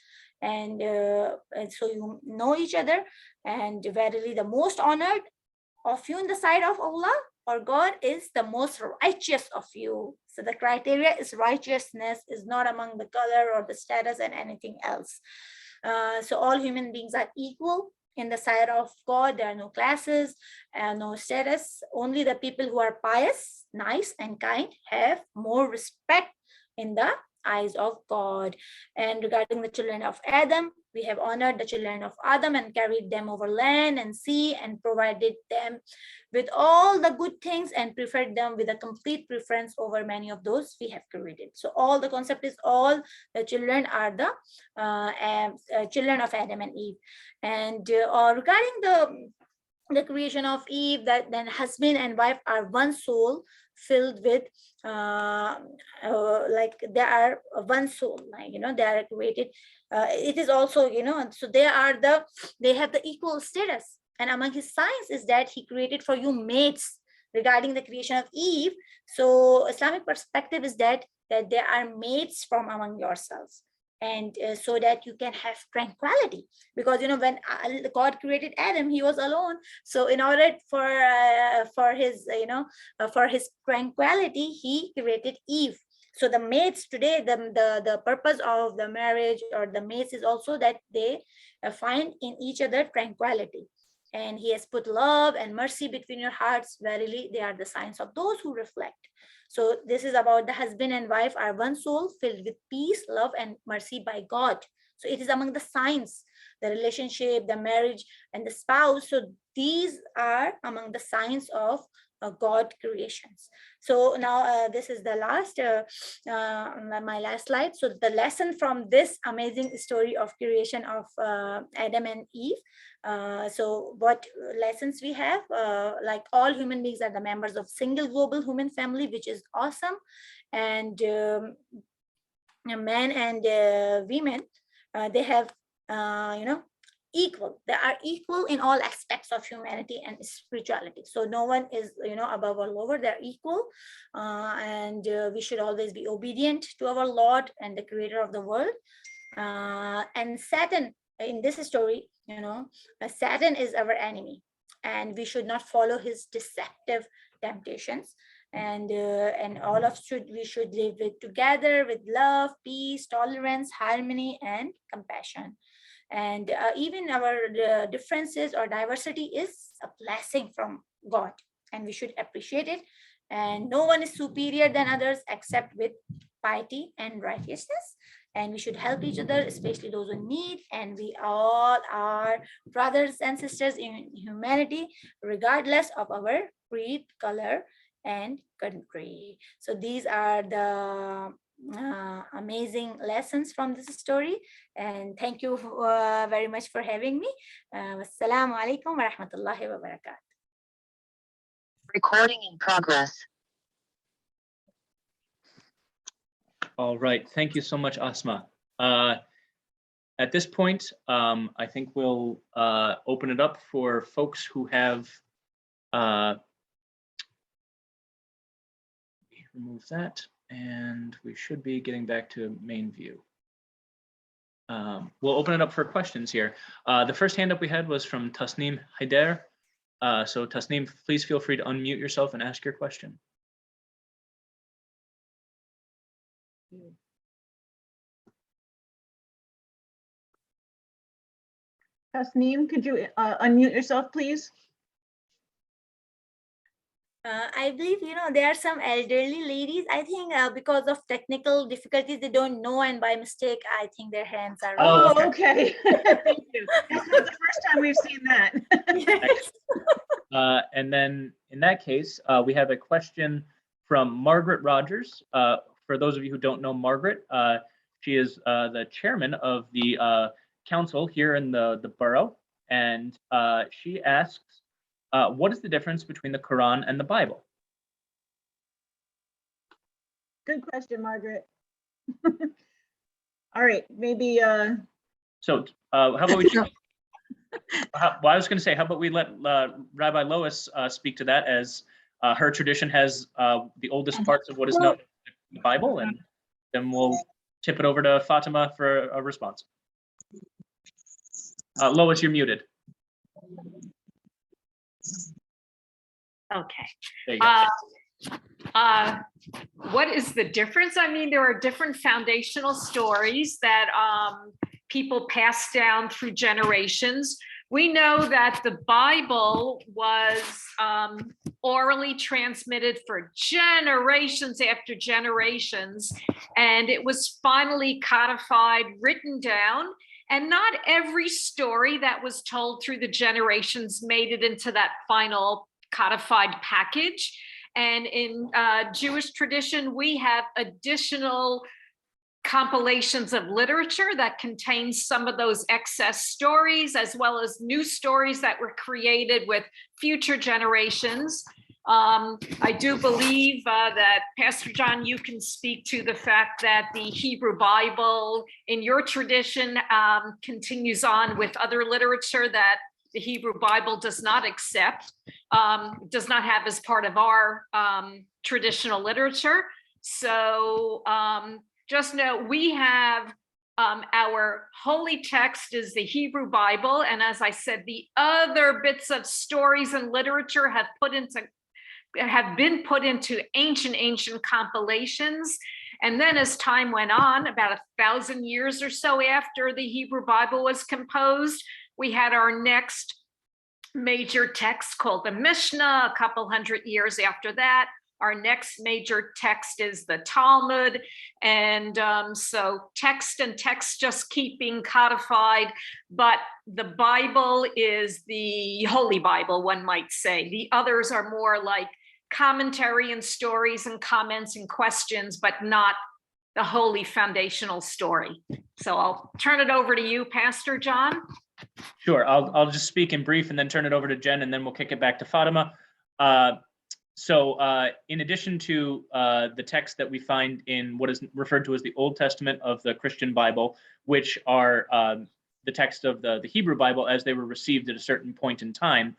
And so you know each other. And verily the most honored of you in the sight of Allah or God is the most righteous of you. So the criteria is righteousness, is not among the color or the status and anything else. So all human beings are equal in the sight of God. There are no classes and no status. Only the people who are pious, nice, and kind have more respect in the eyes of God. And regarding the children of Adam, we have honored the children of Adam and carried them over land and sea and provided them with all the good things and preferred them with a complete preference over many of those we have created. So all the concept is all the children are the children of Adam and Eve. And regarding the creation of Eve, that then husband and wife are one soul filled with like they are one soul, like they are created. It is also so they have the equal status. And among his signs is that he created for you mates regarding the creation of Eve. So Islamic perspective is that they are mates from among yourselves, and so that you can have tranquility, because when God created Adam, he was alone. So in order for his for his tranquility, he created Eve. So the mates today, the purpose of the marriage or the mates is also that they find in each other tranquility. And he has put love and mercy between your hearts. Verily, they are the signs of those who reflect. So this is about the husband and wife are one soul filled with peace, love, and mercy by God. So it is among the signs, the relationship, the marriage, and the spouse. So these are among the signs of God creations. So now this is the last, my last slide. So the lesson from this amazing story of creation of Adam and Eve. So what lessons we have, like all human beings are the members of single global human family, which is awesome. And men and women, they have, equal. They are equal in all aspects of humanity and spirituality. So no one is, above or lower. They're equal, and we should always be obedient to our Lord and the Creator of the world. And Satan, in this story, Satan is our enemy, and we should not follow his deceptive temptations. And all of we should live together with love, peace, tolerance, harmony, and compassion. And even our differences or diversity is a blessing from God, and we should appreciate it. And no one is superior than others except with piety and righteousness. And we should help each other, especially those in need. And we all are brothers and sisters in humanity, regardless of our creed, color, and country. So these are the amazing lessons from this story. And thank you very much for having me. Wassalamu alaikum wa rahmatullahi wa barakatuh. Recording in progress. All right, thank you so much, Asma. At this point, I think we'll open it up for folks who have, remove that, and we should be getting back to main view. We'll open it up for questions here. The first hand up we had was from Tasneem Haider. So Tasneem, please feel free to unmute yourself and ask your question. Tasneem, could you unmute yourself, please? I believe, there are some elderly ladies, I think because of technical difficulties, they don't know, and by mistake, I think their hands are raised. Oh, okay. Thank you. That's not the first time we've seen that. Yes. And then in that case, we have a question from Margaret Rogers. For those of you who don't know Margaret, she is the chairman of the council here in the borough. And she asks, what is the difference between the Quran and the Bible? Good question, Margaret. All right, maybe. So how about we? Well, I was going to say, how about we let Rabbi Lois speak to that, as her tradition has the oldest parts of what is known as the Bible, and then we'll tip it over to Fatima for a response. Lois, you're muted. Okay. There you go. What is the difference? I mean, there are different foundational stories that people pass down through generations. We know that the Bible was orally transmitted for generations after generations, and it was finally codified, written down. And not every story that was told through the generations made it into that final codified package. And in Jewish tradition, we have additional compilations of literature that contains some of those excess stories, as well as new stories that were created with future generations. I do believe that Pastor John, you can speak to the fact that the Hebrew Bible in your tradition continues on with other literature that the Hebrew Bible does not accept, does not have as part of our traditional literature. So just know we have our holy text is the Hebrew Bible. And as I said, the other bits of stories and literature have been put into ancient compilations. And then as time went on, about 1,000 years or so after the Hebrew Bible was composed, we had our next major text called the Mishnah. A couple hundred years after that, our next major text is the Talmud. And so text and text just keep being codified, but the Bible is the Holy Bible, one might say. The others are more like commentary and stories and comments and questions, but not the holy foundational story. So I'll turn it over to you, Pastor John. Sure, I'll just speak in brief and then turn it over to Jen, and then we'll kick it back to Fatima. So in addition to the text that we find in what is referred to as the Old Testament of the Christian Bible, which are the text of the Hebrew Bible as they were received at a certain point in time,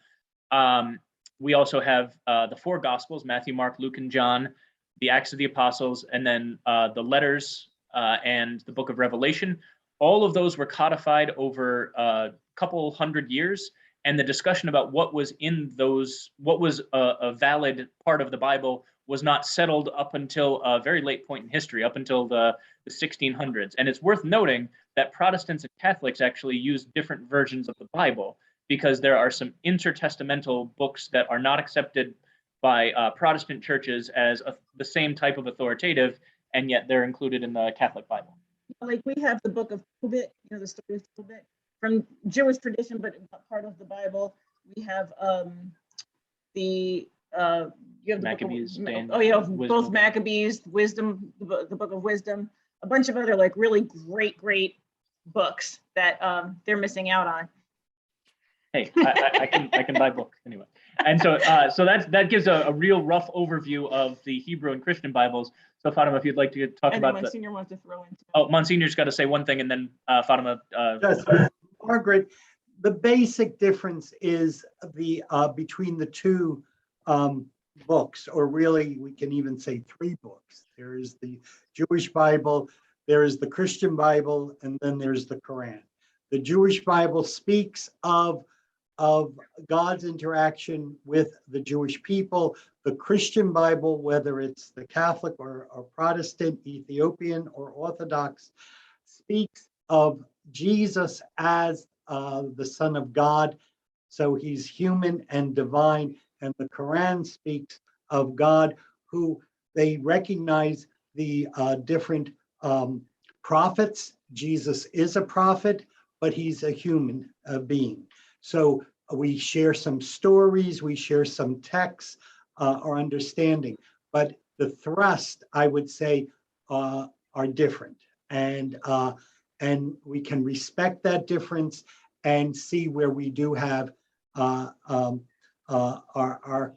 we also have the four Gospels, Matthew, Mark, Luke, and John, the Acts of the Apostles, and then the letters and the book of Revelation. All of those were codified over a couple hundred years, and the discussion about what was in those, what was a valid part of the Bible, was not settled up until a very late point in history, up until the 1600s. And it's worth noting that Protestants and Catholics actually use different versions of the Bible, because there are some intertestamental books that are not accepted by Protestant churches as the same type of authoritative, and yet they're included in the Catholic Bible. Like we have the book of Tobit, the story of Tobit from Jewish tradition, but part of the Bible. We have you have the Maccabees, both Maccabees, Wisdom, the book of Wisdom, a bunch of other like really great books that they're missing out on. Hey, I can buy books anyway. And so that gives a real rough overview of the Hebrew and Christian Bibles. So Fatima, if you'd like to talk about Monsignor wants to throw in. Oh, Monsignor's got to say one thing, and then Fatima. Yes, Margaret, the basic difference is the between the two books, or really we can even say three books. There is the Jewish Bible, there is the Christian Bible, and then there's the Quran. The Jewish Bible speaks of God's interaction with the Jewish people. The Christian Bible, whether it's the Catholic or Protestant, Ethiopian or Orthodox, speaks of Jesus as the Son of God. So he's human and divine. And the Quran speaks of God, who they recognize the different prophets. Jesus is a prophet, but he's a human being. So we share some stories, we share some texts or understanding, but the thrust, I would say, are different. And we can respect that difference and see where we do have our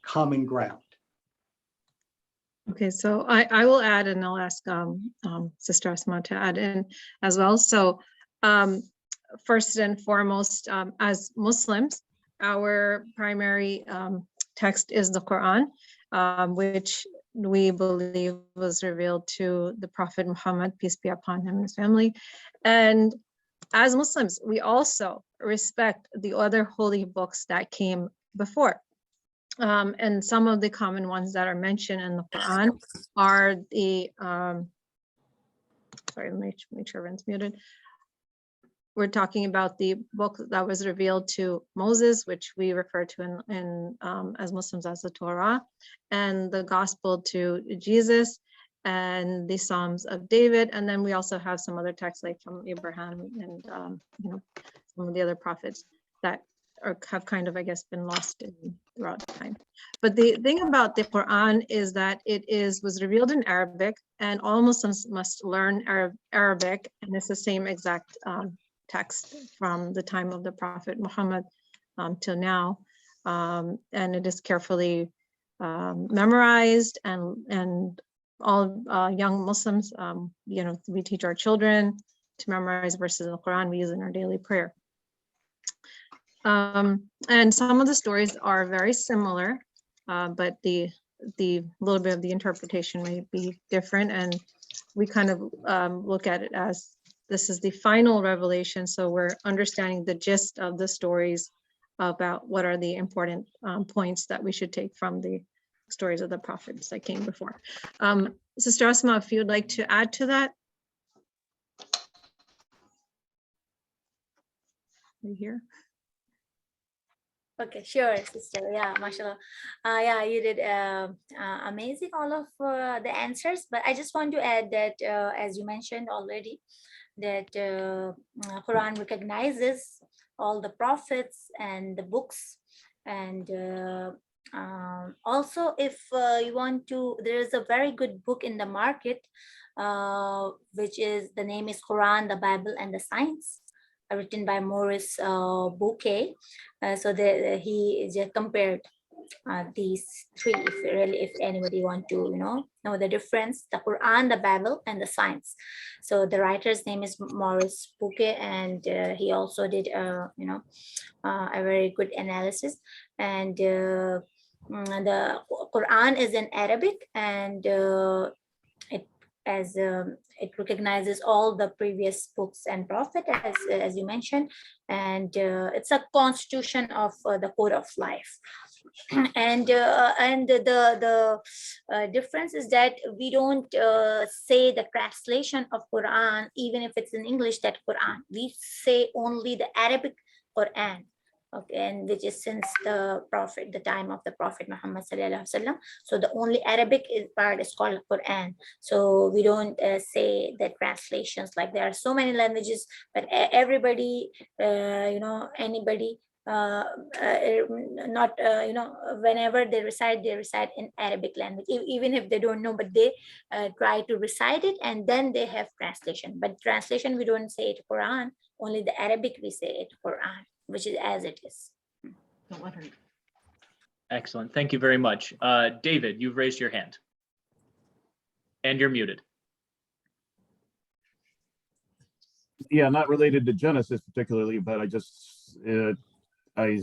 common ground. Okay, so I will add, and I'll ask Sister Asma to add in as well. So first and foremost, as Muslims, our primary text is the Quran, which we believe was revealed to the Prophet Muhammad, peace be upon him and his family. And as Muslims, we also respect the other holy books that came before. And some of the common ones that are mentioned in the Quran are the, sorry, let me make sure everyone's muted. We're talking about the book that was revealed to Moses, which we refer to as Muslims as the Torah, and the gospel to Jesus, and the Psalms of David. And then we also have some other texts like from Abraham and some of the other prophets that have kind of, I guess, been lost throughout time. But the thing about the Quran is that it was revealed in Arabic, and all Muslims must learn Arabic, and it's the same exact text from the time of the Prophet Muhammad till now, and it is carefully memorized, and all young Muslims, we teach our children to memorize verses of the Quran we use in our daily prayer. And some of the stories are very similar, but the little bit of the interpretation may be different. And we kind of look at it as this is the final revelation. So we're understanding the gist of the stories about what are the important points that we should take from the stories of the prophets that came before. Sister Asma, if you would like to add to that. Are you here? Okay, sure, sister. Yeah, mashallah. Yeah, you did amazing, all of the answers. But I just want to add that, as you mentioned already, that Quran recognizes all the prophets and the books. And also, if you want to, there is a very good book in the market, which is, the name is Quran, the Bible, and the Science, written by Maurice Bouquet. So he just compared these three, if anybody want to know the difference: the Quran, the Bible, and the Science. So the writer's name is Maurice Bouquet, and he also did a very good analysis. And the Quran is in Arabic, and it recognizes all the previous books and prophet, as you mentioned, and it's a constitution of the code of life. And the difference is that we don't say the translation of Quran, even if it's in English, that Quran. We say only the Arabic Quran. Okay, and which is since the time of the Prophet Muhammad sallallahu alaihi wasallam. So the only Arabic part is called Quran. So we don't say the translations, like there are so many languages, but everybody, anybody, not whenever they recite in Arabic language, even if they don't know, but they try to recite it, and then they have translation. But translation, we don't say it Quran, only the Arabic we say it Quran, which is as it is. Excellent. Thank you very much. David, you've raised your hand. And you're muted. Yeah, not related to Genesis particularly, but I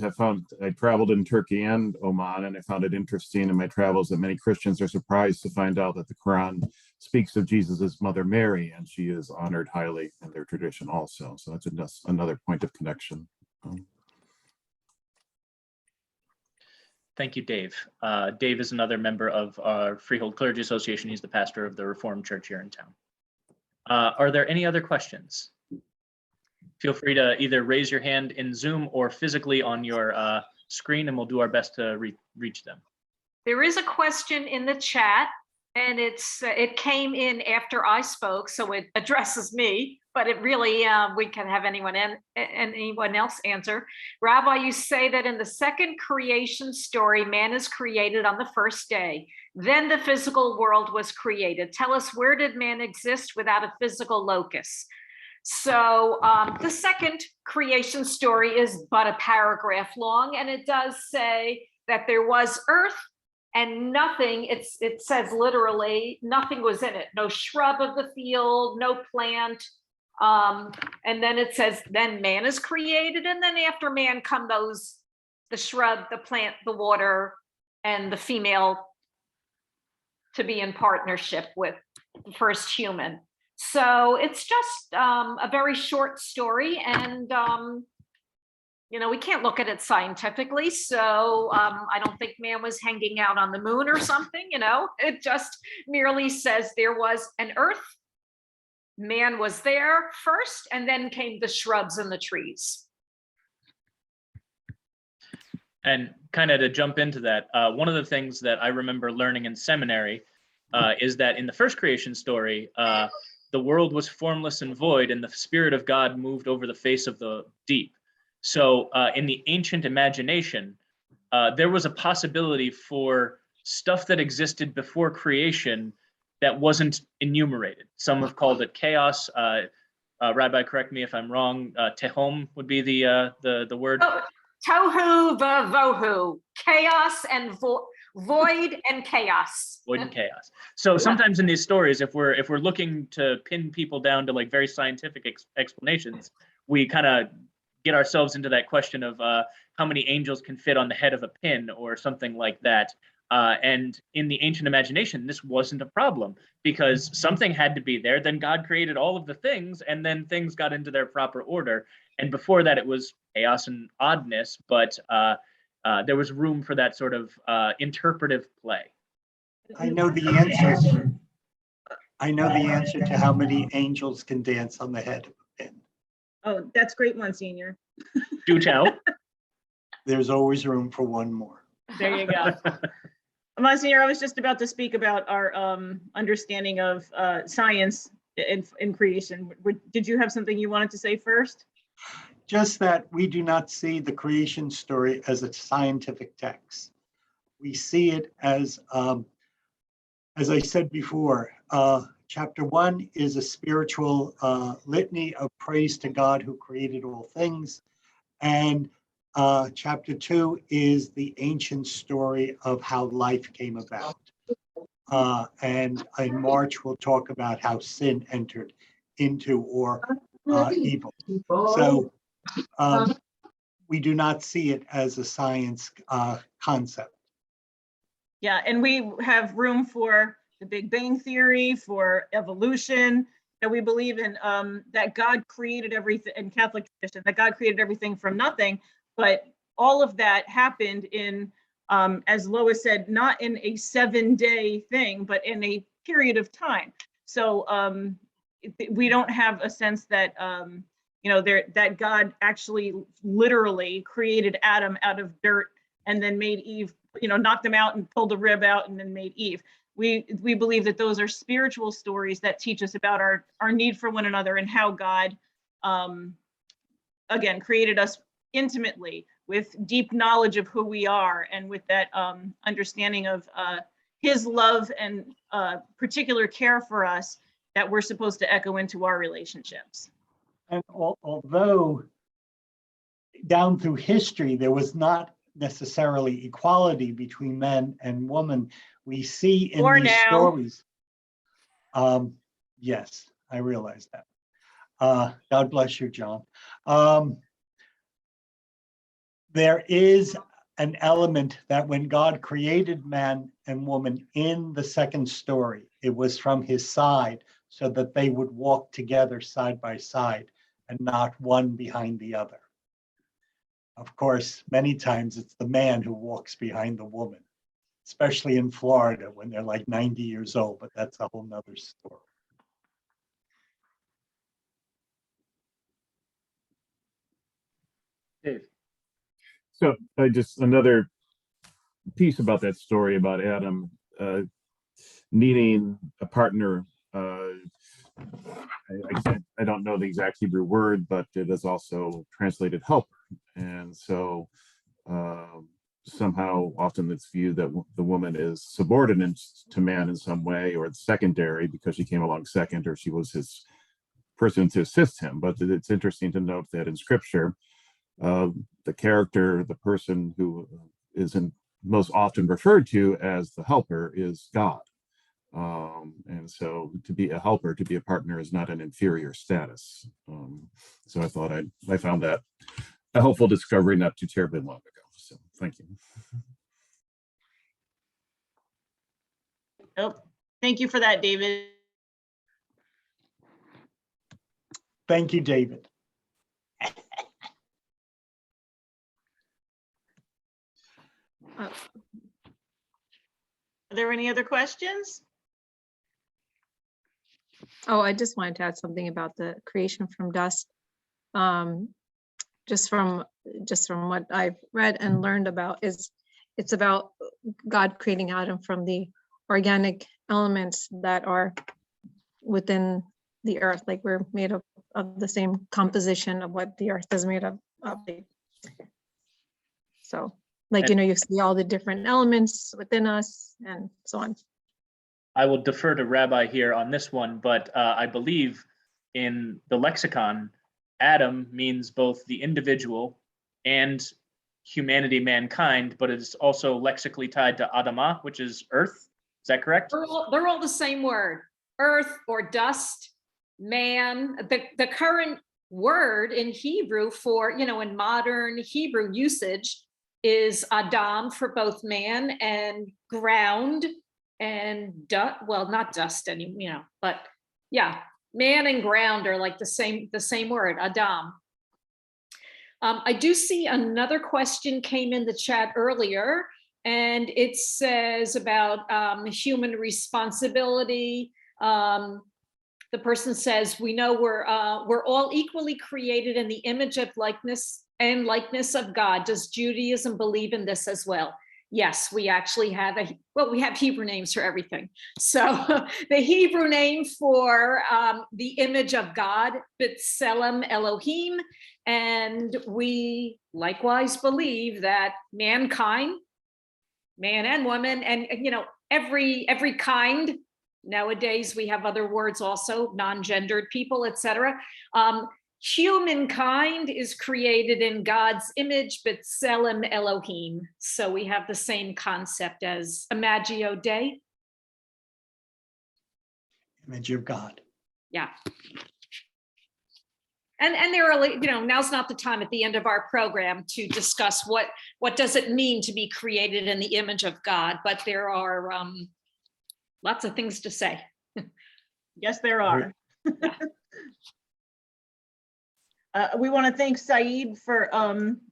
traveled in Turkey and Oman, and I found it interesting in my travels that many Christians are surprised to find out that the Quran speaks of Jesus's mother Mary, and she is honored highly in their tradition also. So that's another point of connection. Thank you, Dave. Dave is another member of our Freehold Clergy Association. He's the pastor of the Reformed Church here in town. Are there any other questions? Feel free to either raise your hand in Zoom or physically on your screen, and we'll do our best to reach them. There is a question in the chat, and it came in after I spoke, so it addresses me, but it really, we can have anyone else answer. Rabbi, you say that in the second creation story, man is created on the first day. Then the physical world was created. Tell us, where did man exist without a physical locus? So the second creation story is but a paragraph long, and it does say that there was earth and nothing, it says literally, nothing was in it. No shrub of the field, no plant. And then it says, then man is created, and then after man come the shrub, the plant, the water, and the female to be in partnership with the first human. So it's just a very short story, and we can't look at it scientifically. So I don't think man was hanging out on the moon or something. It just merely says there was an earth, man was there first, and then came the shrubs and the trees. And kind of to jump into that, one of the things that I remember learning in seminary is that in the first creation story, the world was formless and void, and the Spirit of God moved over the face of the deep. So in the ancient imagination, there was a possibility for stuff that existed before creation that wasn't enumerated. Some have called it chaos. Rabbi, correct me if I'm wrong. Tehom would be the word. Oh, tohu vavohu, chaos and void and chaos. Void and chaos. So sometimes in these stories, if we're looking to pin people down to like very scientific explanations, we kind of get ourselves into that question of how many angels can fit on the head of a pin or something like that. And in the ancient imagination, this wasn't a problem because something had to be there. Then God created all of the things, and then things got into their proper order. And before that, it was chaos and oddness, but there was room for that sort of interpretive play. I know the answers. I know the answer to how many angels can dance on the head of a pin. Oh, that's great, Monsignor. Do tell. There's always room for one more. There you go. Monsignor, I was just about to speak about our understanding of science in creation. Did you have something you wanted to say first? Just that we do not see the creation story as a scientific text. We see it as I said before, chapter 1 is a spiritual litany of praise to God who created all things. And chapter 2 is the ancient story of how life came about. And in March, we'll talk about how sin entered into or evil. So we do not see it as a science concept. Yeah, and we have room for the Big Bang Theory, for evolution, that we believe in that God created everything in Catholic tradition, that God created everything from nothing, but all of that happened in, as Lois said, not in a 7-day thing, but in a period of time. So we don't have a sense that, that God actually literally created Adam out of dirt and then made Eve, knocked him out and pulled the rib out and then made Eve. We believe that those are spiritual stories that teach us about our need for one another and how God, again, created us intimately with deep knowledge of who we are and with that understanding of his love and particular care for us that we're supposed to echo into our relationships. And although down through history, there was not necessarily equality between men and women, we see in these stories. Yes, I realize that. God bless you, John. There is an element that when God created man and woman in the second story, it was from his side so that they would walk together side by side and not one behind the other. Of course, many times it's the man who walks behind the woman, especially in Florida when they're like 90 years old, but that's a whole nother story. Dave. So just another piece about that story about Adam needing a partner. I don't know the exact Hebrew word, but it is also translated helper. And so somehow often it's viewed that the woman is subordinate to man in some way, or it's secondary because she came along second, or she was his person to assist him. But it's interesting to note that in scripture, the character, the person who is most often referred to as the helper is God. And so to be a helper, to be a partner is not an inferior status. So I found that a helpful discovery not too terribly long ago. So thank you. Oh, thank you for that, David. Thank you, David. Are there any other questions? Oh, I just wanted to add something about the creation from dust. Just from what I've read and learned about, it's about God creating Adam from the organic elements that are within the earth. Like we're made of the same composition of what the earth is made of. So like, you see all the different elements within us and so on. I will defer to Rabbi here on this one, but I believe in the lexicon, Adam means both the individual and humanity, mankind, but it's also lexically tied to Adama, which is earth. Is that correct? They're all the same word, earth or dust, man. The current word in Hebrew for, in modern Hebrew usage is Adam for both man and ground and well, not dust anymore, but yeah, man and ground are like the same word, Adam. I do see another question came in the chat earlier, and it says about human responsibility. The person says, we know we're all equally created in the image of likeness of God. Does Judaism believe in this as well? Yes, we actually have we have Hebrew names for everything. So the Hebrew name for the image of God, B'Tselem Elohim, and we likewise believe that mankind, man and woman, and every kind. Nowadays we have other words also, non-gendered people, etc. Humankind is created in God's image, B'Tselem Elohim. So we have the same concept as Imagio Dei. Image of God. Yeah. And there are, now's not the time at the end of our program to discuss what does it mean to be created in the image of God, but there are lots of things to say. Yes, there are. We want to thank Saeed for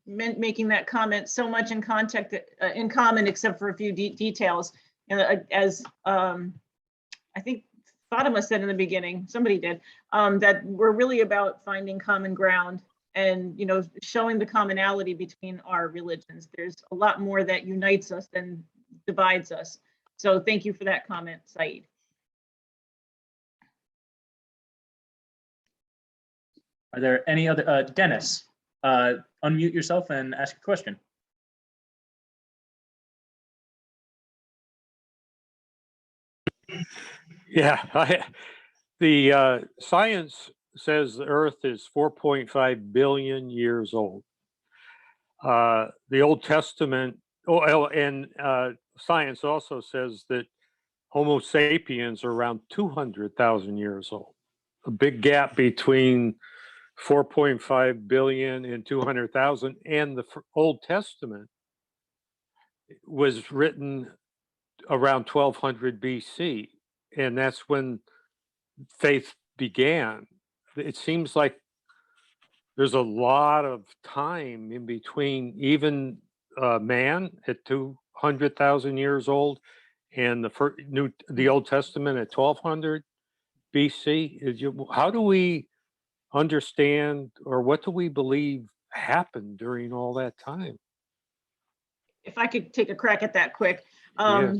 making that comment. So much in common, except for a few details. As I think Fatima said in the beginning, somebody did, that we're really about finding common ground and showing the commonality between our religions. There's a lot more that unites us than divides us. So thank you for that comment, Saeed. Are there any other, Dennis, unmute yourself and ask a question. Yeah, the science says the Earth is 4.5 billion years old. The Old Testament, and science also says that Homo sapiens are around 200,000 years old. A big gap between 4.5 billion and 200,000, and the Old Testament was written around 1200 BC, and that's when faith began. It seems like there's a lot of time in between, even man at 200,000 years old and the Old Testament at 1200 BC. How do we understand, or what do we believe happened during all that time? If I could take a crack at that quick. Yes.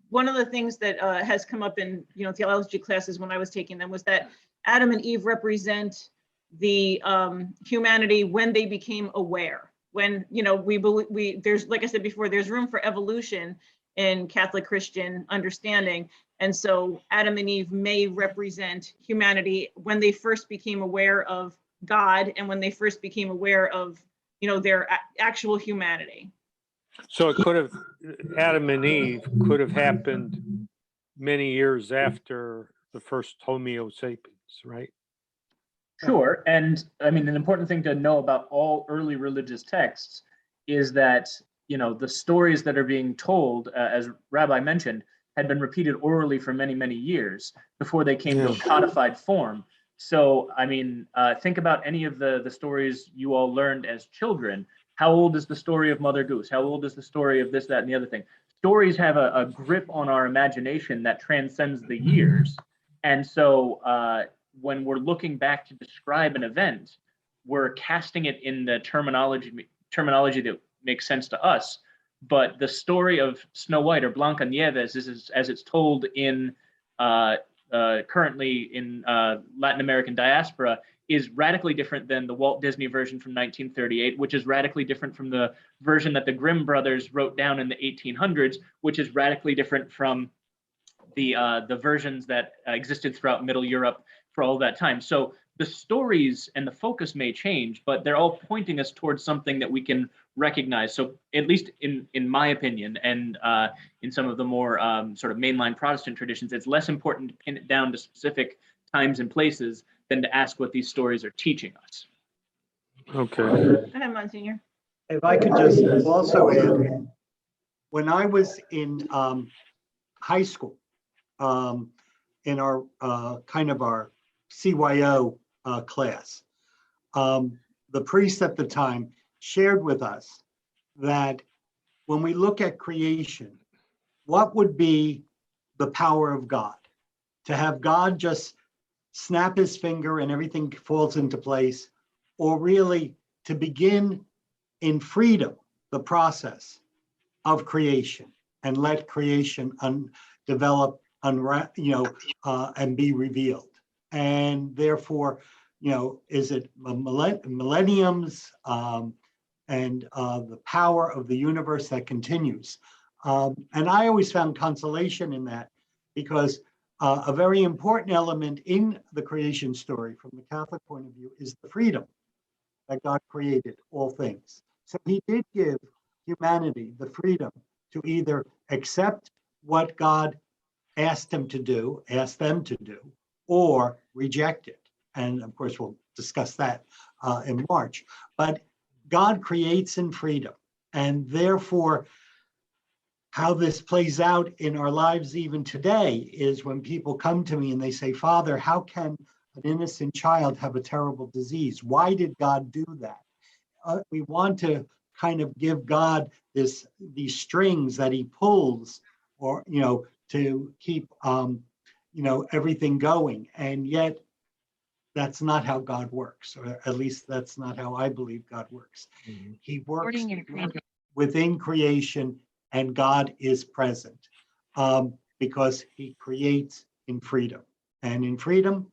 One of the things that has come up in theology classes when I was taking them was that Adam and Eve represent the humanity when they became aware. When there's, like I said before, there's room for evolution in Catholic Christian understanding, and so Adam and Eve may represent humanity when they first became aware of God and when they first became aware of their actual humanity. So it could have, Adam and Eve could have happened many years after the first Homo sapiens, right? Sure, and I mean, an important thing to know about all early religious texts is that, the stories that are being told, as Rabbi mentioned, had been repeated orally for many, many years before they came to a codified form. So, I mean, think about any of the stories you all learned as children. How old is the story of Mother Goose? How old is the story of this, that, and the other thing? Stories have a grip on our imagination that transcends the years. And so when we're looking back to describe an event, we're casting it in the terminology that makes sense to us. But the story of Snow White or Blanca Nieves, is as it's told in currently in Latin American diaspora, is radically different than the Walt Disney version from 1938, which is radically different from the version that the Grimm brothers wrote down in the 1800s, which is radically different from the versions that existed throughout Middle Europe for all that time. So the stories and the focus may change, but they're all pointing us towards something that we can recognize. So at least in my opinion, and in some of the more sort of mainline Protestant traditions, it's less important to pin it down to specific times and places than to ask what these stories are teaching us. Okay. Go ahead, Monsignor. If I could just also add, when I was in high school, in our kind of our CYO class, the priest at the time shared with us that when we look at creation, what would be the power of God? To have God just snap his finger and everything falls into place, or really to begin in freedom the process of creation and let creation develop, unwrap, and be revealed. And therefore, is it millenniums and the power of the universe that continues? And I always found consolation in that, because a very important element in the creation story from the Catholic point of view is the freedom that God created all things. So he did give humanity the freedom to either accept what God asked them to do, or reject it. And of course, we'll discuss that in March. But God creates in freedom, and therefore, how this plays out in our lives even today is when people come to me and they say, Father, how can an innocent child have a terrible disease? Why did God do that? We want to kind of give God these strings that he pulls, or, to keep, everything going. And yet that's not how God works, or at least that's not how I believe God works. Mm-hmm. He works within creation, and God is present because he creates in freedom. And in freedom,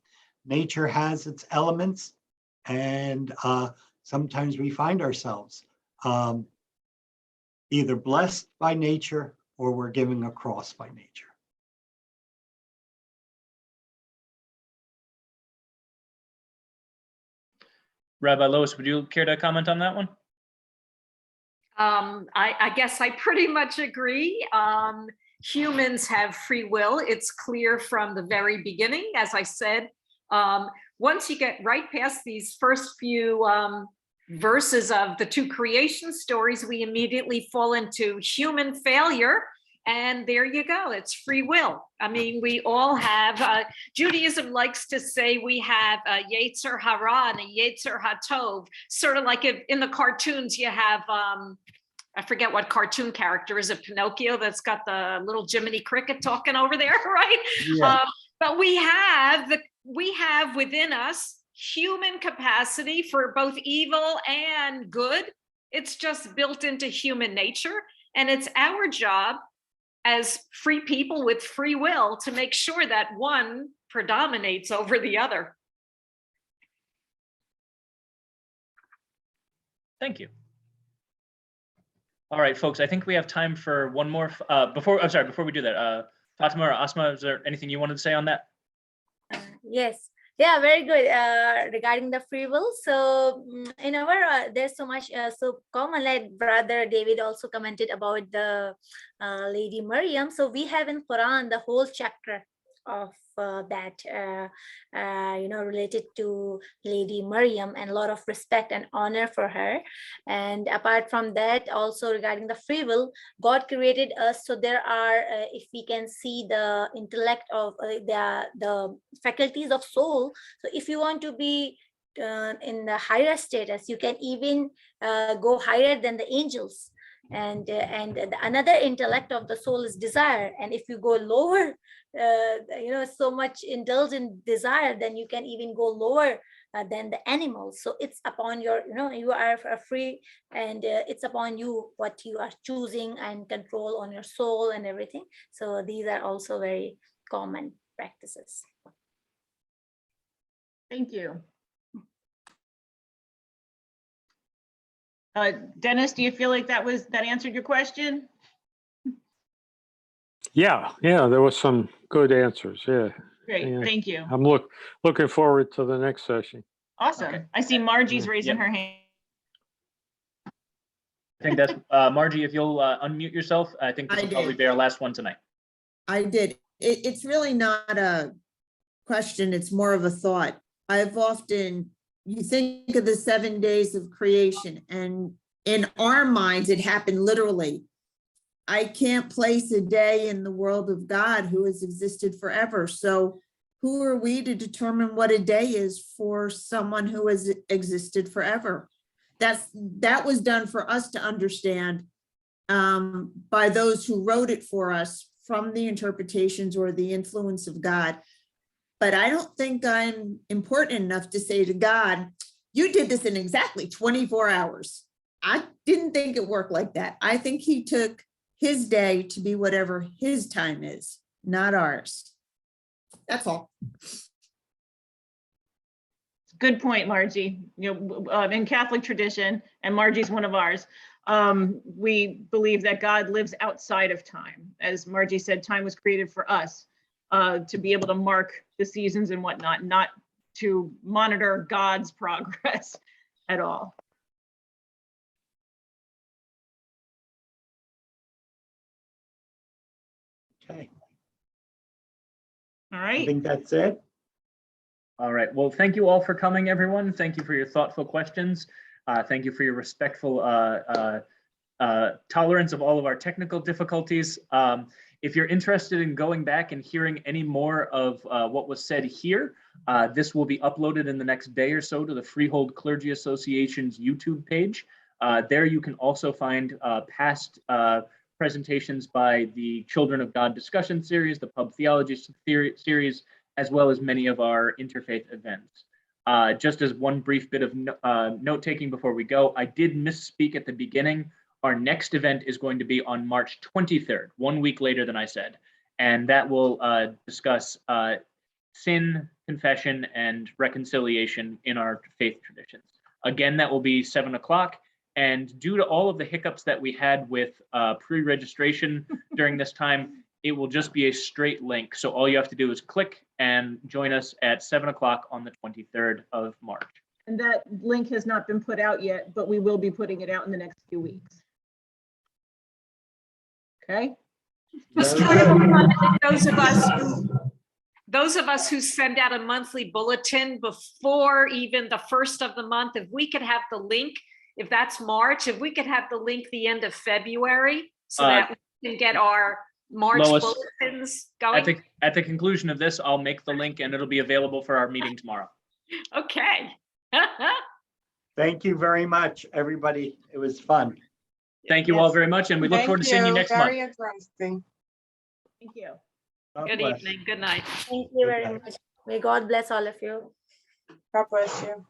nature has its elements, and sometimes we find ourselves either blessed by nature or we're giving a cross by nature. Rabbi Lois, would you care to comment on that one? I guess I pretty much agree. Humans have free will. It's clear from the very beginning, as I said. Once you get right past these first few verses of the two creation stories, we immediately fall into human failure. And there you go, it's free will. I mean, we all have, Judaism likes to say we have a Yetzer Hara and a Yetzer HaTov, sort of like if in the cartoons you have, I forget what cartoon character, is it Pinocchio that's got the little Jiminy Cricket talking over there, right? Yeah. But we have within us human capacity for both evil and good. It's just built into human nature. And it's our job as free people with free will to make sure that one predominates over the other. Thank you. All right, folks, I think we have time for one more. Before we do that, Fatima or Asma, is there anything you wanted to say on that? Yes. Yeah, very good. Regarding the free will, so in our there's so much so common, like Brother David also commented about the Lady Maryam. So we have in Quran the whole chapter of that related to Lady Maryam, and a lot of respect and honor for her. And apart from that, also regarding the free will, God created us, so there are if we can see the intellect of the faculties of soul. So if you want to be in the higher status, you can even go higher than the angels. And another intellect of the soul is desire. And if you go lower, so much indulge in desire, then you can even go lower than the animals. So it's upon your, you are free, and it's upon you what you are choosing and control on your soul and everything. So these are also very common practices. Thank you. Dennis, do you feel like that answered your question? Yeah, there was some good answers. Yeah. Great, yeah. Thank you. I'm looking forward to the next session. Awesome. Okay. I see Margie's raising her hand. I think that's Margie. If you'll unmute yourself, I think this will probably be our last one tonight. I did. It's really not a question. It's more of a thought. you think of the 7 days of creation, and in our minds, it happened literally. I can't place a day in the world of God who has existed forever. So who are we to determine what a day is for someone who has existed forever? That was done for us to understand by those who wrote it for us from the interpretations or the influence of God. But I don't think I'm important enough to say to God, you did this in exactly 24 hours. I didn't think it worked like that. I think he took his day to be whatever his time is, not ours. That's all. Good point, Margie. In Catholic tradition, and Margie's one of ours, we believe that God lives outside of time. As Margie said, time was created for us to be able to mark the seasons and whatnot, not to monitor God's progress at all. Okay, All I right. think that's it. All right. Well, thank you all for coming, everyone. Thank you for your thoughtful questions. Thank you for your respectful tolerance of all of our technical difficulties. If you're interested in going back and hearing any more of what was said here, this will be uploaded in the next day or so to the Freehold Clergy Association's YouTube page. There you can also find past presentations by the Children of God discussion series, the Pub Theology series, as well as many of our interfaith events. Just as one brief bit of note-taking before we go, I did misspeak at the beginning. Our next event is going to be on March 23rd, 1 week later than I said, and that will discuss sin, confession, and reconciliation in our faith traditions. Again, that will be 7 o'clock, and due to all of the hiccups that we had with pre-registration during this time, it will just be a straight link. So all you have to do is click and join us at 7 o'clock on the 23rd of March. And that link has not been put out yet, but we will be putting it out in the next few weeks. Okay. Just Very good. those of us who send out a monthly bulletin before even the first of the month, if we could have the link, if that's March, if we could have the link the end of February, so that we can get our March Lois, bulletins going. At the conclusion of this, I'll make the link and it'll be available for our meeting tomorrow. Okay. Thank you very much, everybody. It was fun. Thank you all very much, and we look forward to seeing you next month. Very interesting. Thank you. God Good bless. evening. Good night. Thank you Good very night. much. May God bless all of you. God bless you.